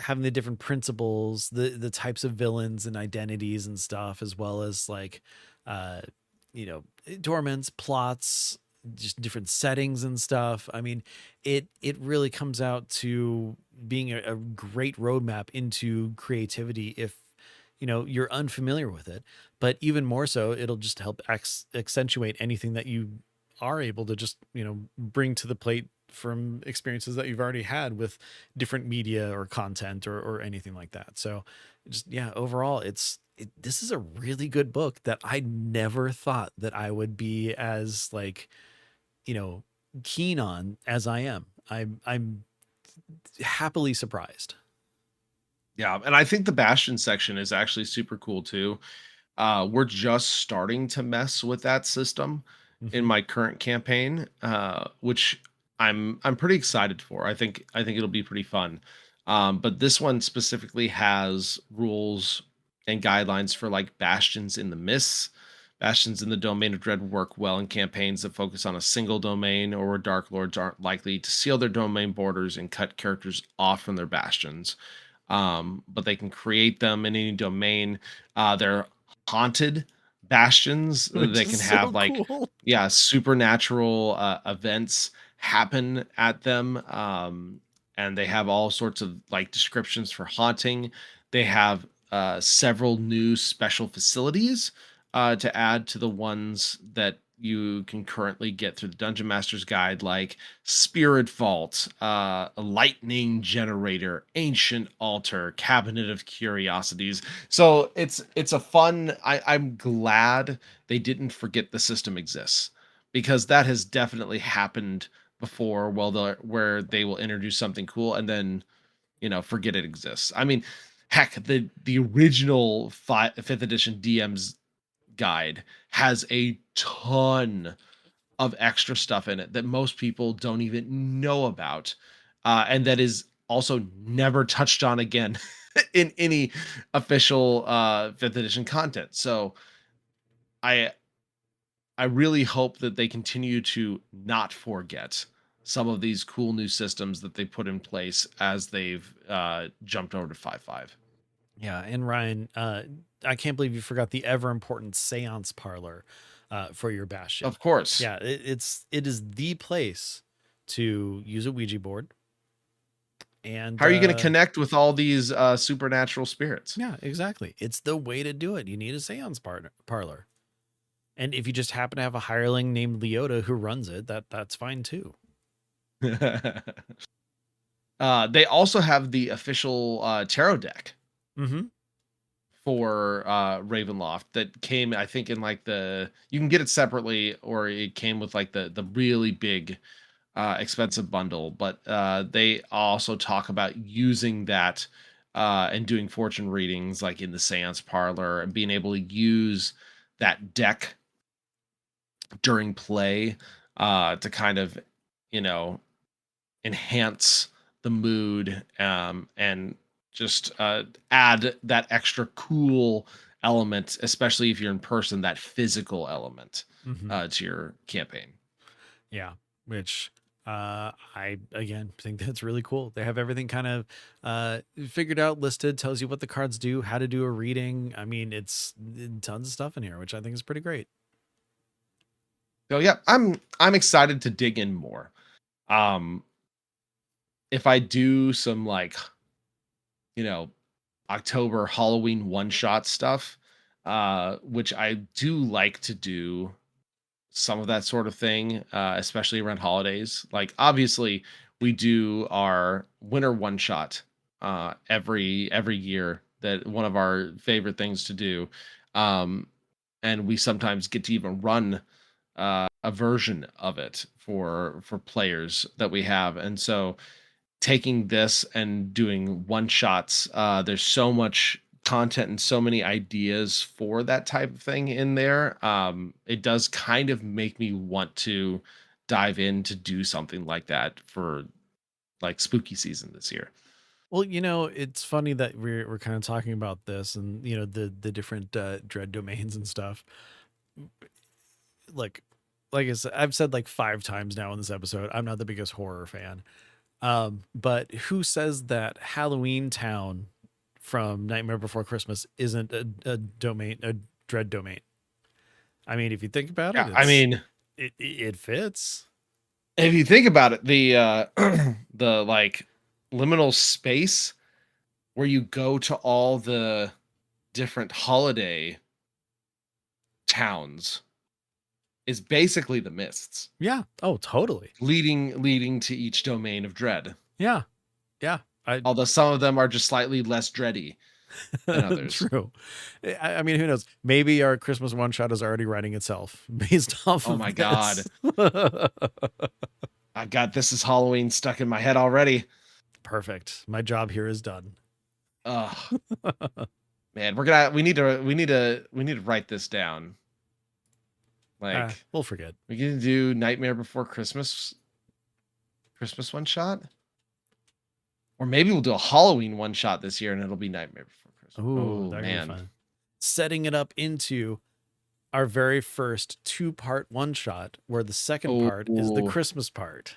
having the different principles, the types of villains and identities and stuff, as well as like, uh, torments, plots, just different settings and stuff. I mean, it really comes out to being a great roadmap into creativity if you're unfamiliar with it. But even more so, it'll just help accentuate anything that you are able to just bring to the plate from experiences that you've already had with different media or content or anything like that. So just, yeah, overall this is a really good book that I never thought that I would be as like, you know, keen on as I am. I'm happily surprised. Yeah, and I think the Bastion section is actually super cool too. We're just starting to mess with that system in Hmm. my current campaign, which I'm pretty excited for. I think it'll be pretty fun. But this one specifically has rules and guidelines for like bastions in the mists. Bastions in the domain of dread work well in campaigns that focus on a single domain or where dark lords aren't likely to seal their domain borders and cut characters off from their bastions. But they can create them in any domain. They're haunted bastions. Which They is can have so like, cool. yeah, supernatural events happen at them. And they have all sorts of like descriptions for haunting. They have several new special facilities to add to the ones that you can currently get through the Dungeon Master's Guide, like Spirit Vault, a lightning generator, ancient altar, cabinet of curiosities. So it's a fun. I'm glad they didn't forget the system exists because that has definitely happened before. Well, where they will introduce something cool and then forget it exists. I mean, heck, the original fifth edition DM's guide has a ton of extra stuff in it that most people don't even know about, and that is also never touched on again in any official fifth edition content. So I I really hope that they continue to not forget some of these cool new systems that they put in place as they've jumped over to 5.5. Yeah, and Ryan, I can't believe you forgot the ever important seance parlor for your bastion. Of course. Yeah, it is the place to use a Ouija board and How are you going to connect with all these supernatural spirits? yeah, exactly. It's the way to do it. You need a seance parlor. And if you just happen to have a hireling named Leota who runs it, that's fine too. They also have the official tarot deck Mm-hmm. for Ravenloft that came, I think, in like you can get it separately or it came with like the really big expensive bundle, but they also talk about using that and doing fortune readings like in the seance parlor and being able to use that deck during play to kind of, you know, enhance the mood, and just add that extra cool element, especially if you're in person, that physical element Hmm. to your campaign. Yeah, which I again think that's really cool. They have everything kind of figured out, listed, tells you what the cards do, how to do a reading. I mean, it's tons of stuff in here, which I think is pretty great. So yeah, I'm excited to dig in more. Um, if I do some like, you know, October Halloween one shot stuff, which I do like to do some of that sort of thing, especially around holidays. Like obviously, we do our winter one shot every year. That one of our favorite things to do, um, and we sometimes get to even run a version of it for players that we have. And so taking this and doing one shots, there's so much content and so many ideas for that type of thing in there. It does kind of make me want to dive in to do something like that for like spooky season this year. Well, it's funny that we're kind of talking about this, and the different dread domains and stuff. Like, like I said, I've said like 5 times now in this episode, I'm not the biggest horror fan. But who says that Halloween Town from Nightmare Before Christmas isn't a domain, a dread domain? I mean, if you think about it, Yeah, I mean, it fits. if you think about it, the the like liminal space where you go to all the different holiday towns is basically the mists Yeah. Oh, totally. leading to each domain of dread. Yeah. Yeah. I Although some of them are just slightly less dready than others. True. I mean, who knows? Maybe our Christmas one shot is already writing itself based off Oh my of god. this. I got This Is Halloween stuck in my head already. Perfect. My job here is done. Ugh, man, we need to write this down. Like We'll forget. we can do Nightmare Before Christmas one shot. Or maybe we'll do a Halloween one shot this year and it'll be Nightmare Before Christmas. Ooh, Oh that could be man. fun. Setting it up into our very first 2-part one shot, where the second part is the Oh, Christmas part.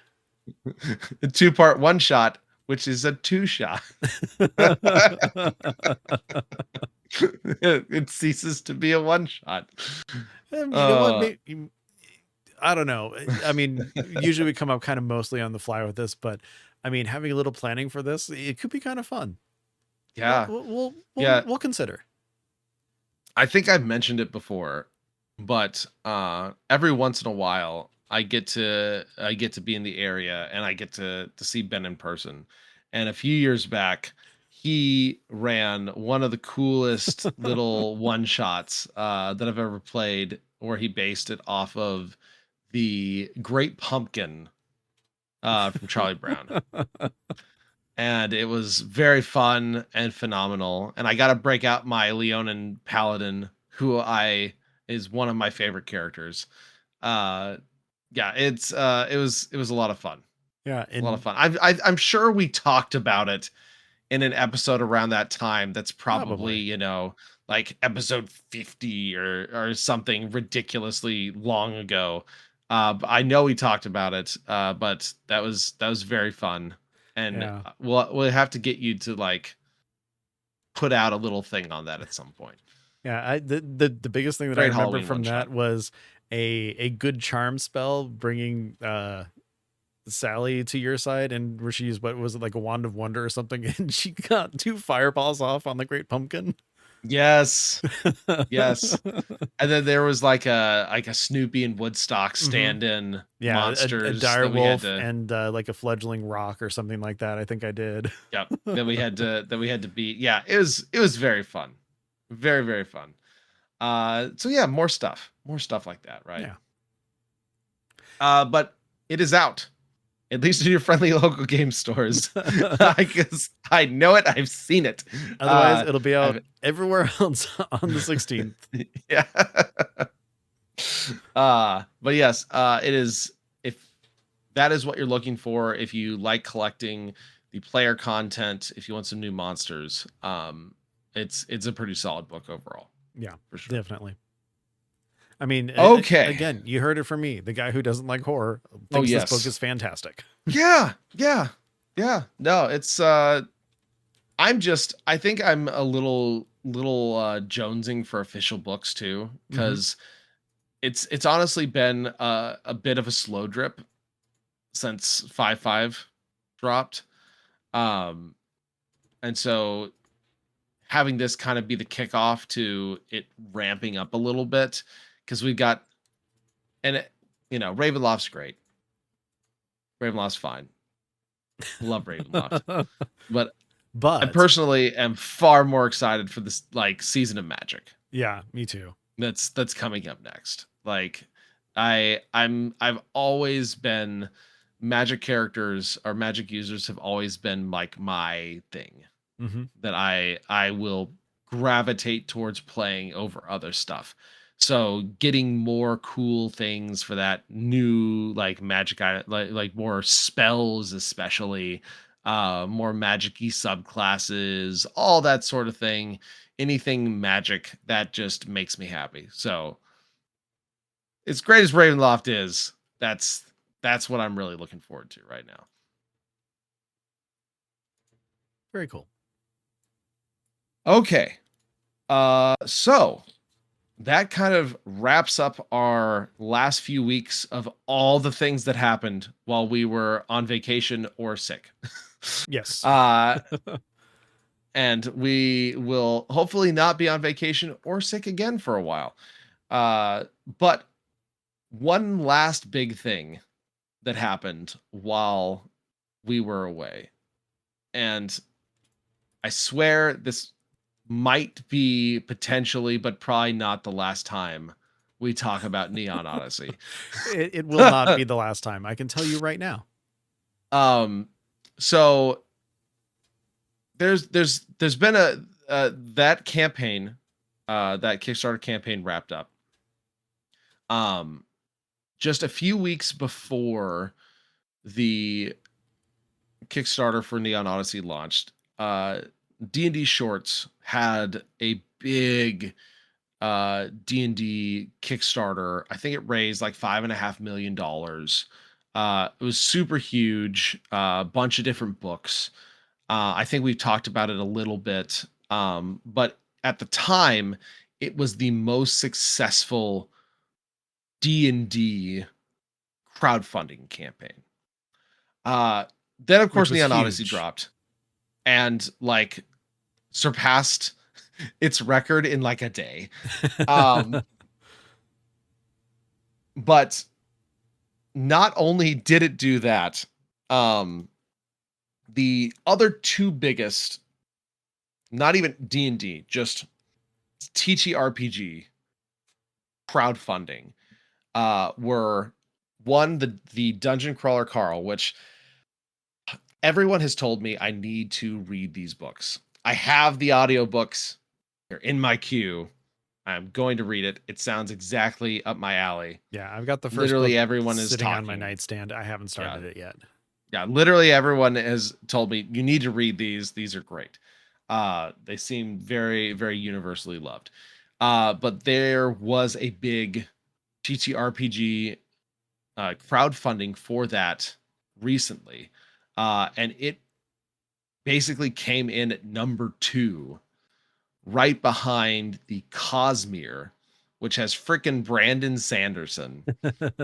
a two-part one shot, which is a two shot. It ceases to be a one shot. You know what? Uh, Maybe, I don't know. I mean, usually we come up kind of mostly on the fly with this, but I mean, having a little planning for this, it could be kind of fun. We'll yeah, we'll we'll, we'll yeah. we'll consider. I think I've mentioned it before, but every once in a while, I get to be in the area and I get to see Ben in person. And a few years back, he ran one of the coolest little one shots that I've ever played, where he based it off of the Great Pumpkin from Charlie Brown. And it was very fun and phenomenal. And I got to break out my Leonin Paladin, who I is one of my favorite characters. Uh, yeah, it was a lot of fun. Yeah, A lot of and fun. I'm sure we talked about it in an episode around that time. That's probably, probably. like episode 50 or something ridiculously long ago. But I know we talked about it. But that was very fun, and Yeah. we'll have to get you to like put out a little thing on that at some point. Yeah, the biggest thing that I Great remember Halloween one from shot. that was a good charm spell bringing Sally to your side, and where she used, what was it, like a wand of wonder or something, and she got 2 fireballs off on the Great Pumpkin. Yes, yes. And then there was like a Snoopy and Woodstock Hmm. stand-in Yeah, a monsters dire that we had wolf to. and like a fledgling rock or something like that. I think I did. Yep, that we had to beat. Yeah, it was very fun. Very, very fun. So yeah, more stuff like that, right? Yeah. But it is out, at least in your friendly local game stores. I guess I know it. I've seen it. Otherwise, it'll be out I've everywhere else on the 16th. yeah. But yes, it is. that is what you're looking for if you like collecting the player content, if you want some new monsters. It's a pretty solid book overall, Yeah, for sure. definitely. I mean, Okay. again, you heard it from me. The guy who doesn't like horror Oh thinks this book yes. is fantastic. Yeah, yeah, yeah. No, it's I think I'm a little jonesing for official books too, Hmm. because it's honestly been a bit of a slow drip since 5.5 dropped. Um and so having this kind of be the kickoff to it ramping up a little bit, because we got, and it, Ravenloft's great. Ravenloft's fine. Love Ravenloft. But I But personally am far more excited for this like season of Magic yeah, me too. that's coming up next. Like I've always been, Magic characters or Magic users have always been like my thing Hmm. that I will gravitate towards playing over other stuff. So getting more cool things for that new like magic like more spells, especially more magic-y subclasses, all that sort of thing. Anything magic that just makes me happy. So as great as Ravenloft is, that's what I'm really looking forward to right now. Very cool. Okay. So that kind of wraps up our last few weeks of all the things that happened while we were on vacation or sick. Yes. uh, and we will hopefully not be on vacation or sick again for a while. Uh, but one last big thing that happened while we were away, and I swear this might be potentially, but probably not the last time we talk about Neon Odyssey. It will not be the last time. I can tell you right now. um, so there's been a that campaign, that Kickstarter campaign wrapped up. Um, just a few weeks before the Kickstarter for Neon Odyssey launched, D&D Shorts had a big D&D Kickstarter. I think it raised like $5.5 million. It was super huge, a bunch of different books. I think we've talked about it a little bit, but at the time it was the most successful D&D crowdfunding campaign. uh then of Which course was Neon Odyssey huge. dropped and like surpassed its record in like a day. um but not only did it do that, um, the other two biggest, not even D&D, just TTRPG crowdfunding, were one, the Dungeon Crawler Carl, which everyone has told me I need to read these books. I have the audiobooks. They're in my queue. I'm going to read it. It sounds exactly up my alley. Yeah, I've got the first book Literally everyone is sitting on my talking. nightstand. I haven't Yeah. started it yet. Yeah, literally everyone has told me you need to read these. These are great. They seem very, very universally loved. But there was a big TTRPG crowdfunding for that recently, and it basically came in at number 2, right behind the Cosmere, which has frickin' Brandon Sanderson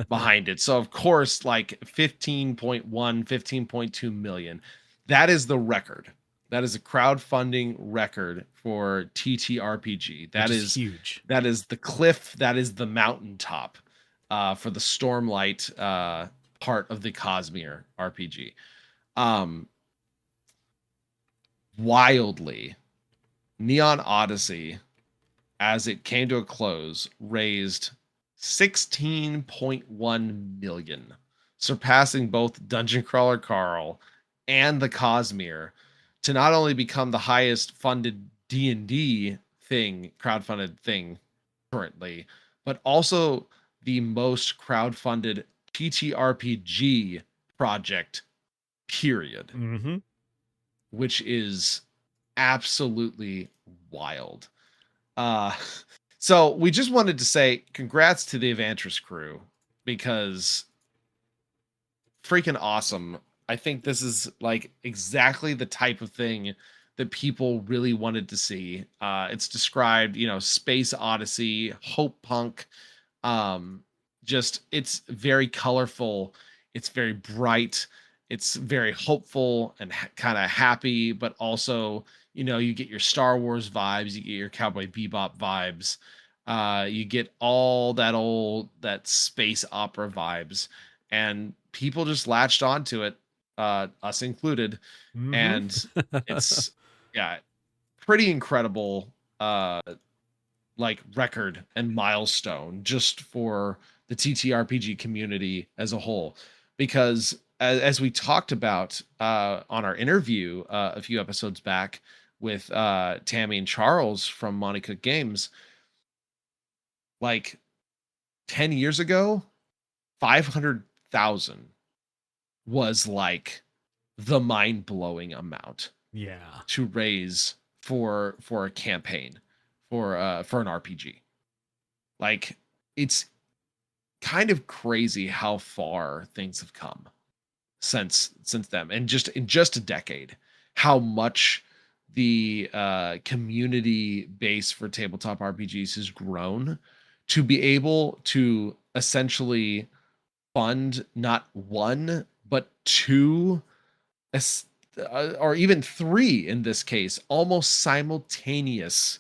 behind it. So of course, like 15.1, 15.2 million. That is the record. That is a crowdfunding record for TTRPG. Which is huge. That is the cliff, that is the mountaintop for the Stormlight part of the Cosmere RPG. Um Wildly, Neon Odyssey, as it came to a close, raised 16.1 million, surpassing both Dungeon Crawler Carl and the Cosmere, to not only become the highest funded D&D thing, crowdfunded thing currently, but also the most crowdfunded TTRPG project, period, Mm-hmm. which is absolutely wild. Uh, so we just wanted to say congrats to the Evantris crew because freaking awesome. I think this is like exactly the type of thing that people really wanted to see. It's described, space odyssey, hope punk, um, just it's very colorful, it's very bright, it's very hopeful and kind of happy, but also, you get your Star Wars vibes, you get your Cowboy Bebop vibes, you get all that space opera vibes, and people just latched onto it, us included, Mm-hmm. and it's yeah, pretty incredible. Like record and milestone just for the TTRPG community as a whole, because as we talked about on our interview a few episodes back with Tammy and Charles from Monte Cook Games, like 10 years ago, 500,000 was like the mind-blowing amount Yeah. to raise for a campaign for an RPG. Like, it's kind of crazy how far things have come since then, and just in just a decade, how much the community base for tabletop RPGs has grown to be able to essentially fund not one but two, or even three in this case, almost simultaneous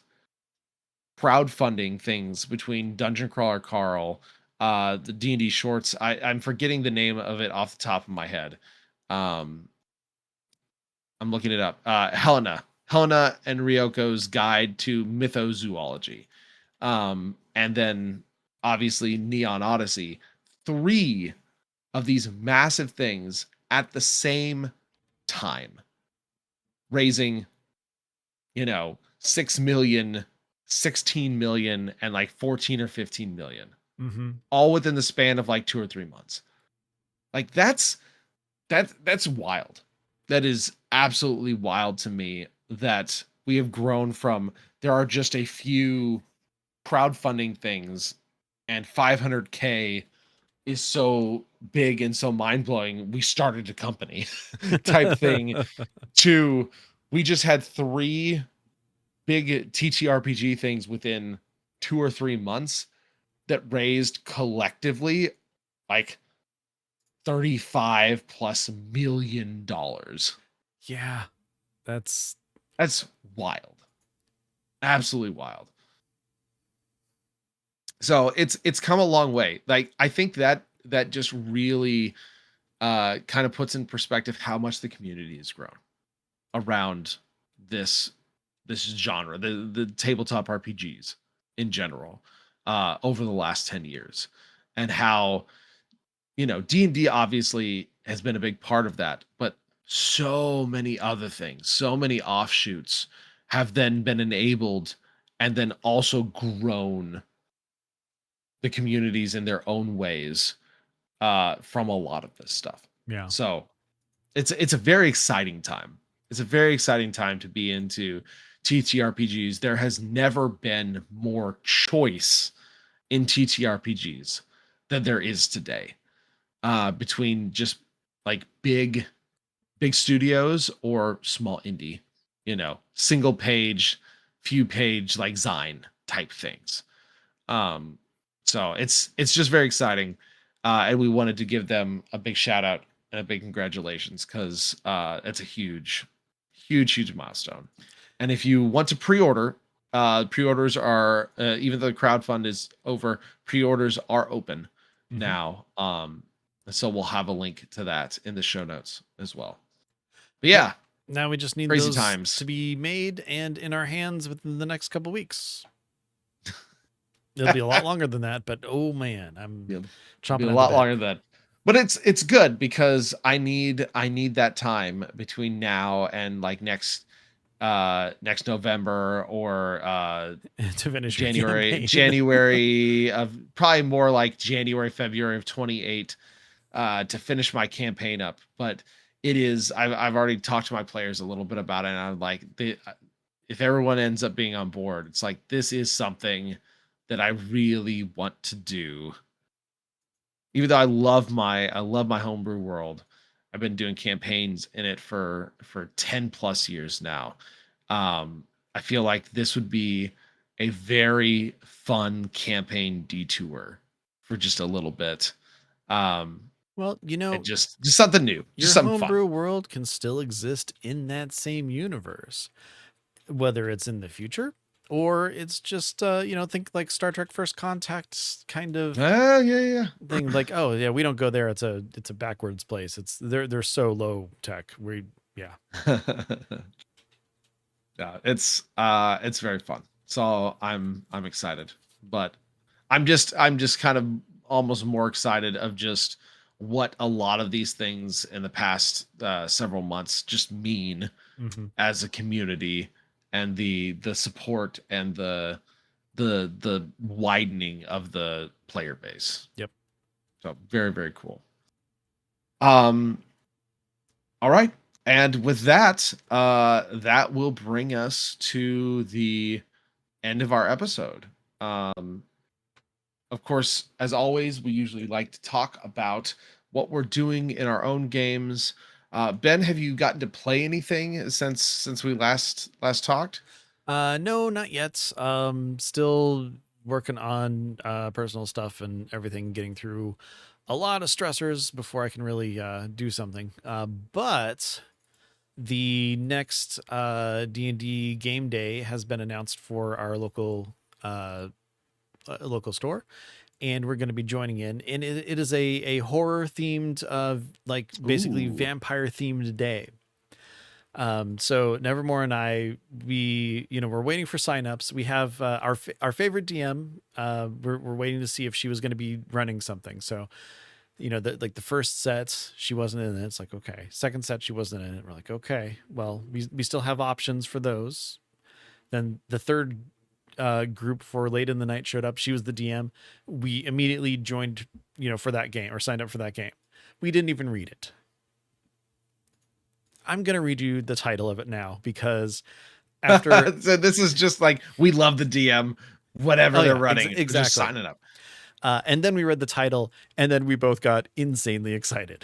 crowdfunding things between Dungeon Crawler Carl, the D&D shorts. I'm forgetting the name of it off the top of my head. Um, I'm looking it up. Helena and Ryoko's Guide to Mythozoology. And then obviously Neon Odyssey. Three of these massive things at the same time, raising, 6 million, 16 million, and like 14 or 15 million, Mm-hmm. all within the span of like 2 or 3 months. Like that's wild. That is absolutely wild to me that we have grown from there are just a few crowdfunding things, and 500K is so big and so mind-blowing we started a company type thing, to we just had three big TTRPG things within 2 or 3 months that raised collectively like 35 plus $1 million. Yeah. That's That's wild. Absolutely wild. So it's come a long way. Like, I think that just really kind of puts in perspective how much the community has grown around this genre, the tabletop RPGs in general, over the last 10 years, and how, D&D obviously has been a big part of that, but so many other things, so many offshoots have then been enabled and then also grown the communities in their own ways from a lot of this stuff. yeah. So it's a very exciting time. It's a very exciting time to be into TTRPGs. There has never been more choice in TTRPGs than there is today. Between just like big studios or small indie, single page, few page like Zine type things. Um, so it's just very exciting, and we wanted to give them a big shout out and a big congratulations, because it's a huge milestone. And if you want to pre-order, pre-orders are even though the crowdfund is over, pre-orders are open Mm-hmm. now. So we'll have a link to that in the show notes as well. But Yep. yeah, Now we just need crazy those times. to be made and in our hands within the next couple weeks. It'll be a lot longer than that, but oh man, I'm It'll be chomping a at the lot bit. longer than that. But it's good because I need that time between now and like next November, or To finish your January campaign. January of, probably more like January February of 28, to finish my campaign up. But it is I've already talked to my players a little bit about it, and I'm like, if everyone ends up being on board, it's like this is something that I really want to do. Even though I love my homebrew world, I've been doing campaigns in it for 10 plus years now. I feel like this would be a very fun campaign detour for just a little bit. Um, Well, and just something new, just your something fun. homebrew world can still exist in that same universe, whether it's in the future or it's just think like Star Trek First Contact kind of Yeah, thing. Like, oh yeah, we don't go there. It's a backwards place. They're so low tech. We yeah. yeah. Yeah, it's very fun. So I'm excited. But I'm just kind of almost more excited of just what a lot of these things in the past several months just mean Hmm. as a community, and the support and the widening of the player base. Yep. So very, very cool. Um all right. And with that, that will bring us to the end of our episode. Um, of course, as always, we usually like to talk about what we're doing in our own games. Ben, have you gotten to play anything since we last talked? No, not yet. Still working on personal stuff and everything, getting through a lot of stressors before I can really do something. But the next D&D game day has been announced for our local store, and we're going to be joining in. And it is a horror themed, like basically Ooh, vampire themed day. So Nevermore and I, we're waiting for signups. We have our favorite DM. We're waiting to see if she was going to be running something. So, like the first set, she wasn't in it. It's like, okay. Second set, she wasn't in it. We're like, okay, well, we still have options for those. Then the third group for late in the night showed up. She was the DM. We immediately joined, for that game, or signed up for that game. We didn't even read it. I'm going to read you the title of it now because after. so this is just like we love the DM, whatever Oh they're yeah, running, we're just exactly. signing up. And then we read the title, and then we both got insanely excited.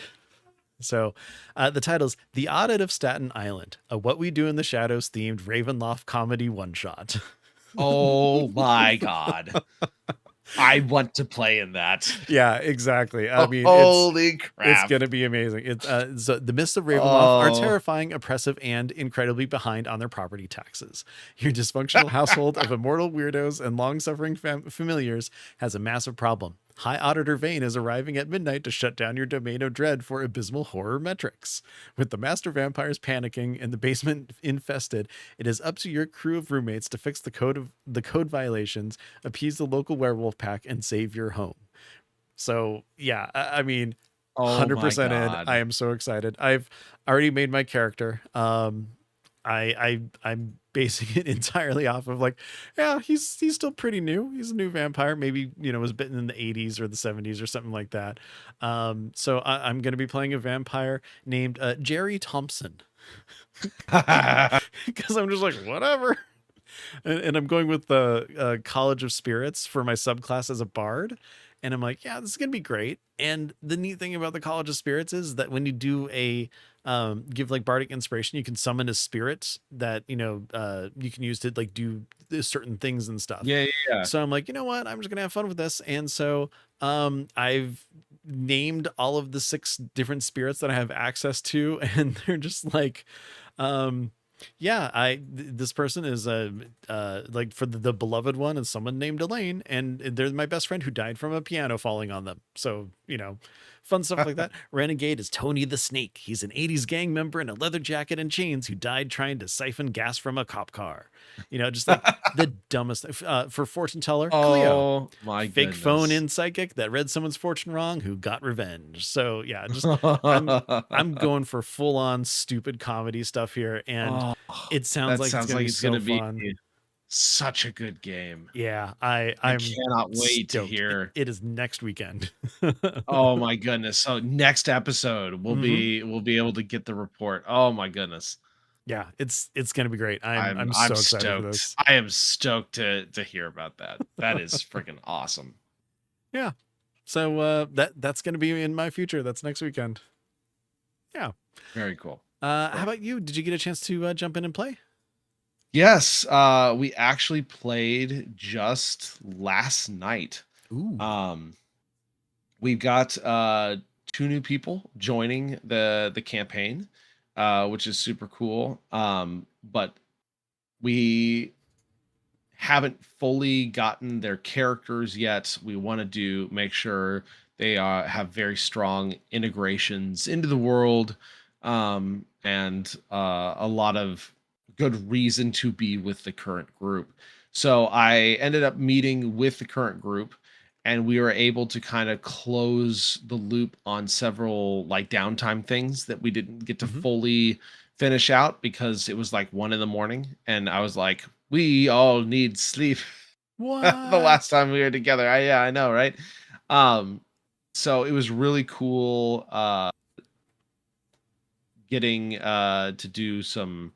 So the title's The Audit of Staten Island, a What We Do in the Shadows themed Ravenloft comedy one-shot. Oh my god. I want to play in that. Yeah, exactly. I Oh, mean, holy it's crap. going to be amazing. So the mists of Ravenloft are Oh. terrifying, oppressive, and incredibly behind on their property taxes. Your dysfunctional household of immortal weirdos and long-suffering familiars has a massive problem. High Auditor Vane is arriving at midnight to shut down your domain of dread for abysmal horror metrics. With the master vampires panicking and the basement infested, it is up to your crew of roommates to fix the code violations, appease the local werewolf pack, and save your home. So yeah, I mean, Oh my 100% in. I god. am so excited. I've already made my character. I'm basing it entirely off of like, yeah, he's still pretty new. He's a new vampire. Maybe was bitten in the 80s or the 70s or something like that. So I'm going to be playing a vampire named Jerry Thompson because I'm just like whatever. And I'm going with the College of Spirits for my subclass as a bard. And I'm like, yeah, this is gonna be great. And the neat thing about the College of Spirits is that when you do a give like bardic inspiration, you can summon a spirit that you can use to like do certain things and stuff. Yeah, yeah. So I'm like, you know what? I'm just gonna have fun with this. And so I've named all of the 6 different spirits that I have access to, and they're just like um yeah, this person is like for the beloved one is someone named Elaine, and they're my best friend who died from a piano falling on them. So fun stuff like that. Renegade is Tony the Snake. He's an 80s gang member in a leather jacket and chains who died trying to siphon gas from a cop car. Just like the dumbest. For fortune teller, Cleo, Oh my fake phone goodness. in psychic that read someone's fortune wrong who got revenge. So yeah, just I'm going for full on stupid comedy stuff here, and Oh, it sounds that like it's sounds gonna like be it's gonna so be fun. Such a good game. Yeah, I I'm cannot wait to stoked. hear. It is next weekend. Oh my goodness. So next episode Hmm. we'll be able to get the report. Oh my goodness. Yeah, it's gonna be great. I'm I'm so excited for stoked. this. I am stoked to hear about that. That is freaking awesome. Yeah. So that's gonna be in my future. That's next weekend. Yeah. Very cool. How Very about you? Did you get a chance to jump in and play? Yes, we actually played just last night. Ooh. Um, we've got two new people joining the campaign, which is super cool. But we haven't fully gotten their characters yet. We want to do make sure they have very strong integrations into the world, and a lot of good reason to be with the current group. So I ended up meeting with the current group, and we were able to kind of close the loop on several like downtime things that we didn't get to Hmm. fully finish out because it was like 1 in the morning, and I was like, we all need sleep. The What? last time we were together. Yeah, I know, right? Um, so it was really cool getting to do some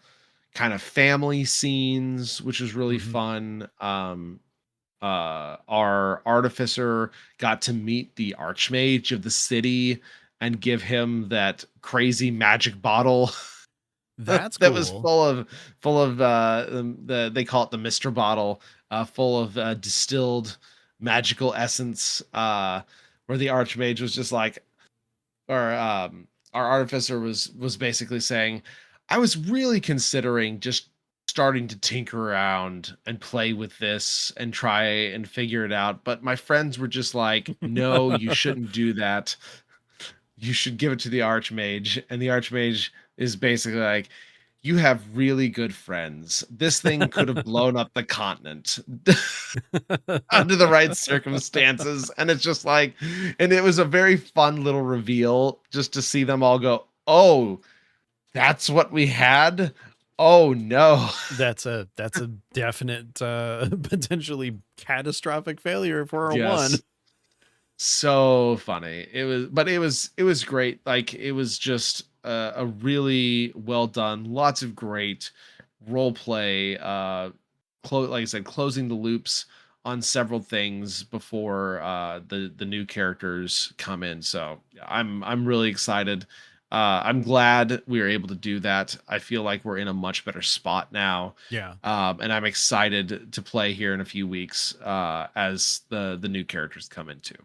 kind of family scenes, which was really Hmm. fun. Our artificer got to meet the archmage of the city and give him that crazy magic bottle That's that was cool. full of they call it the Mister bottle, full of distilled magical essence. Where the archmage was just like, or our artificer was basically saying, I was really considering just starting to tinker around and play with this and try and figure it out, but my friends were just like, no, you shouldn't do that. You should give it to the archmage. And the archmage is basically like, you have really good friends. This thing could have blown up the continent under the right circumstances. And it's just like, and it was a very fun little reveal just to see them all go, oh, that's what we had. Oh no. That's a definite potentially catastrophic failure for a one. Yes. So funny. It was, but it was great. Like it was just a really well done, lots of great role play, like I said, closing the loops on several things before the new characters come in. So yeah, I'm really excited. I'm glad we were able to do that. I feel like we're in a much better spot now. Yeah. And I'm excited to play here in a few weeks as the new characters come in too.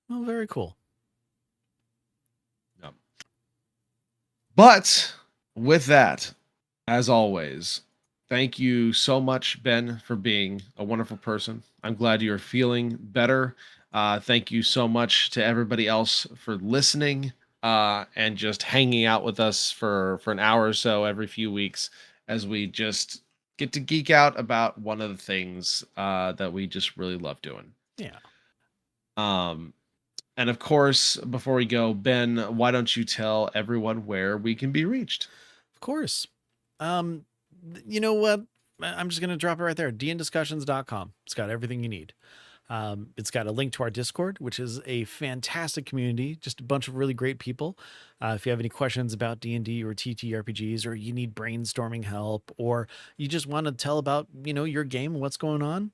Oh, very cool. Yep. But with that, as always, thank you so much, Ben, for being a wonderful person. I'm glad you're feeling better. Thank you so much to everybody else for listening and just hanging out with us for an hour or so every few weeks as we just get to geek out about one of the things that we just really love doing. Yeah. Um, and of course, before we go, Ben, why don't you tell everyone where we can be reached? Of course. Um, you know what? I'm just gonna drop it right there. dndiscussions.com. It's got everything you need. It's got a link to our Discord, which is a fantastic community, just a bunch of really great people. If you have any questions about D&D or TTRPGs, or you need brainstorming help, or you just want to tell about, your game and what's going on,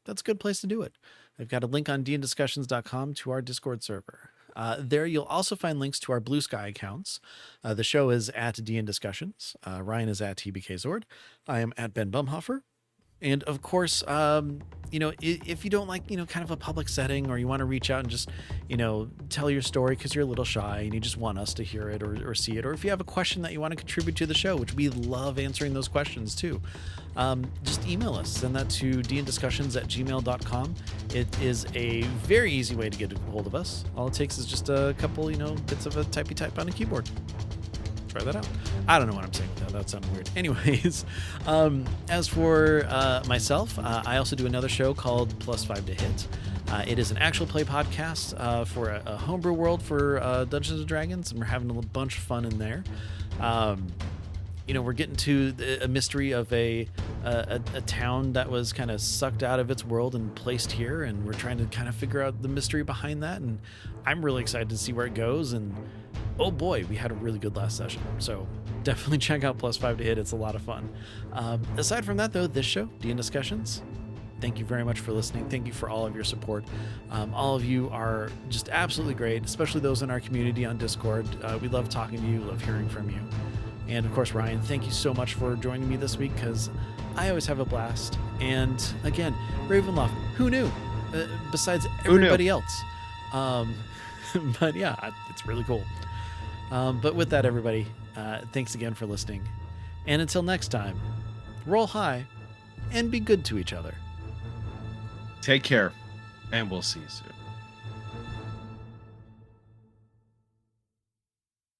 that's a good place to do it. I've got a link on dndiscussions.com to our Discord server. There you'll also find links to our Blue Sky accounts. The show is at DN Discussions. Ryan is at TBKZord. I am at Ben Bumhofer. And of course, if you don't like, kind of a public setting, or you want to reach out and just, tell your story because you're a little shy and you just want us to hear it or see it, or if you have a question that you want to contribute to the show, which we love answering those questions too, just email us. Send that to dndiscussions@gmail.com. It is a very easy way to get a hold of us. All it takes is just a couple, bits of a typey type on a keyboard. Try that out. I don't know what I'm saying with that. That sounded weird. Anyways, as for myself, I also do another show called Plus 5 to Hit. It is an actual play podcast for a homebrew world for Dungeons and Dragons, and we're having a bunch of fun in there. we're getting to a mystery of a town that was kind of sucked out of its world and placed here, and we're trying to kind of figure out the mystery behind that. And I'm really excited to see where it goes. And oh boy, we had a really good last session. So definitely check out +5 to Hit. It's a lot of fun. Aside from that, though, this show, DN Discussions, thank you very much for listening. Thank you for all of your support. All of you are just absolutely great, especially those in our community on Discord. We love talking to you, love hearing from you. And of course, Ryan, thank you so much for joining me this week, because I always have a blast. And again, Ravenloft, who knew? Besides everybody else. But yeah, it's really cool. But with that, everybody, thanks again for listening. And until next time, roll high and be good to each other. Take care, and we'll see you soon.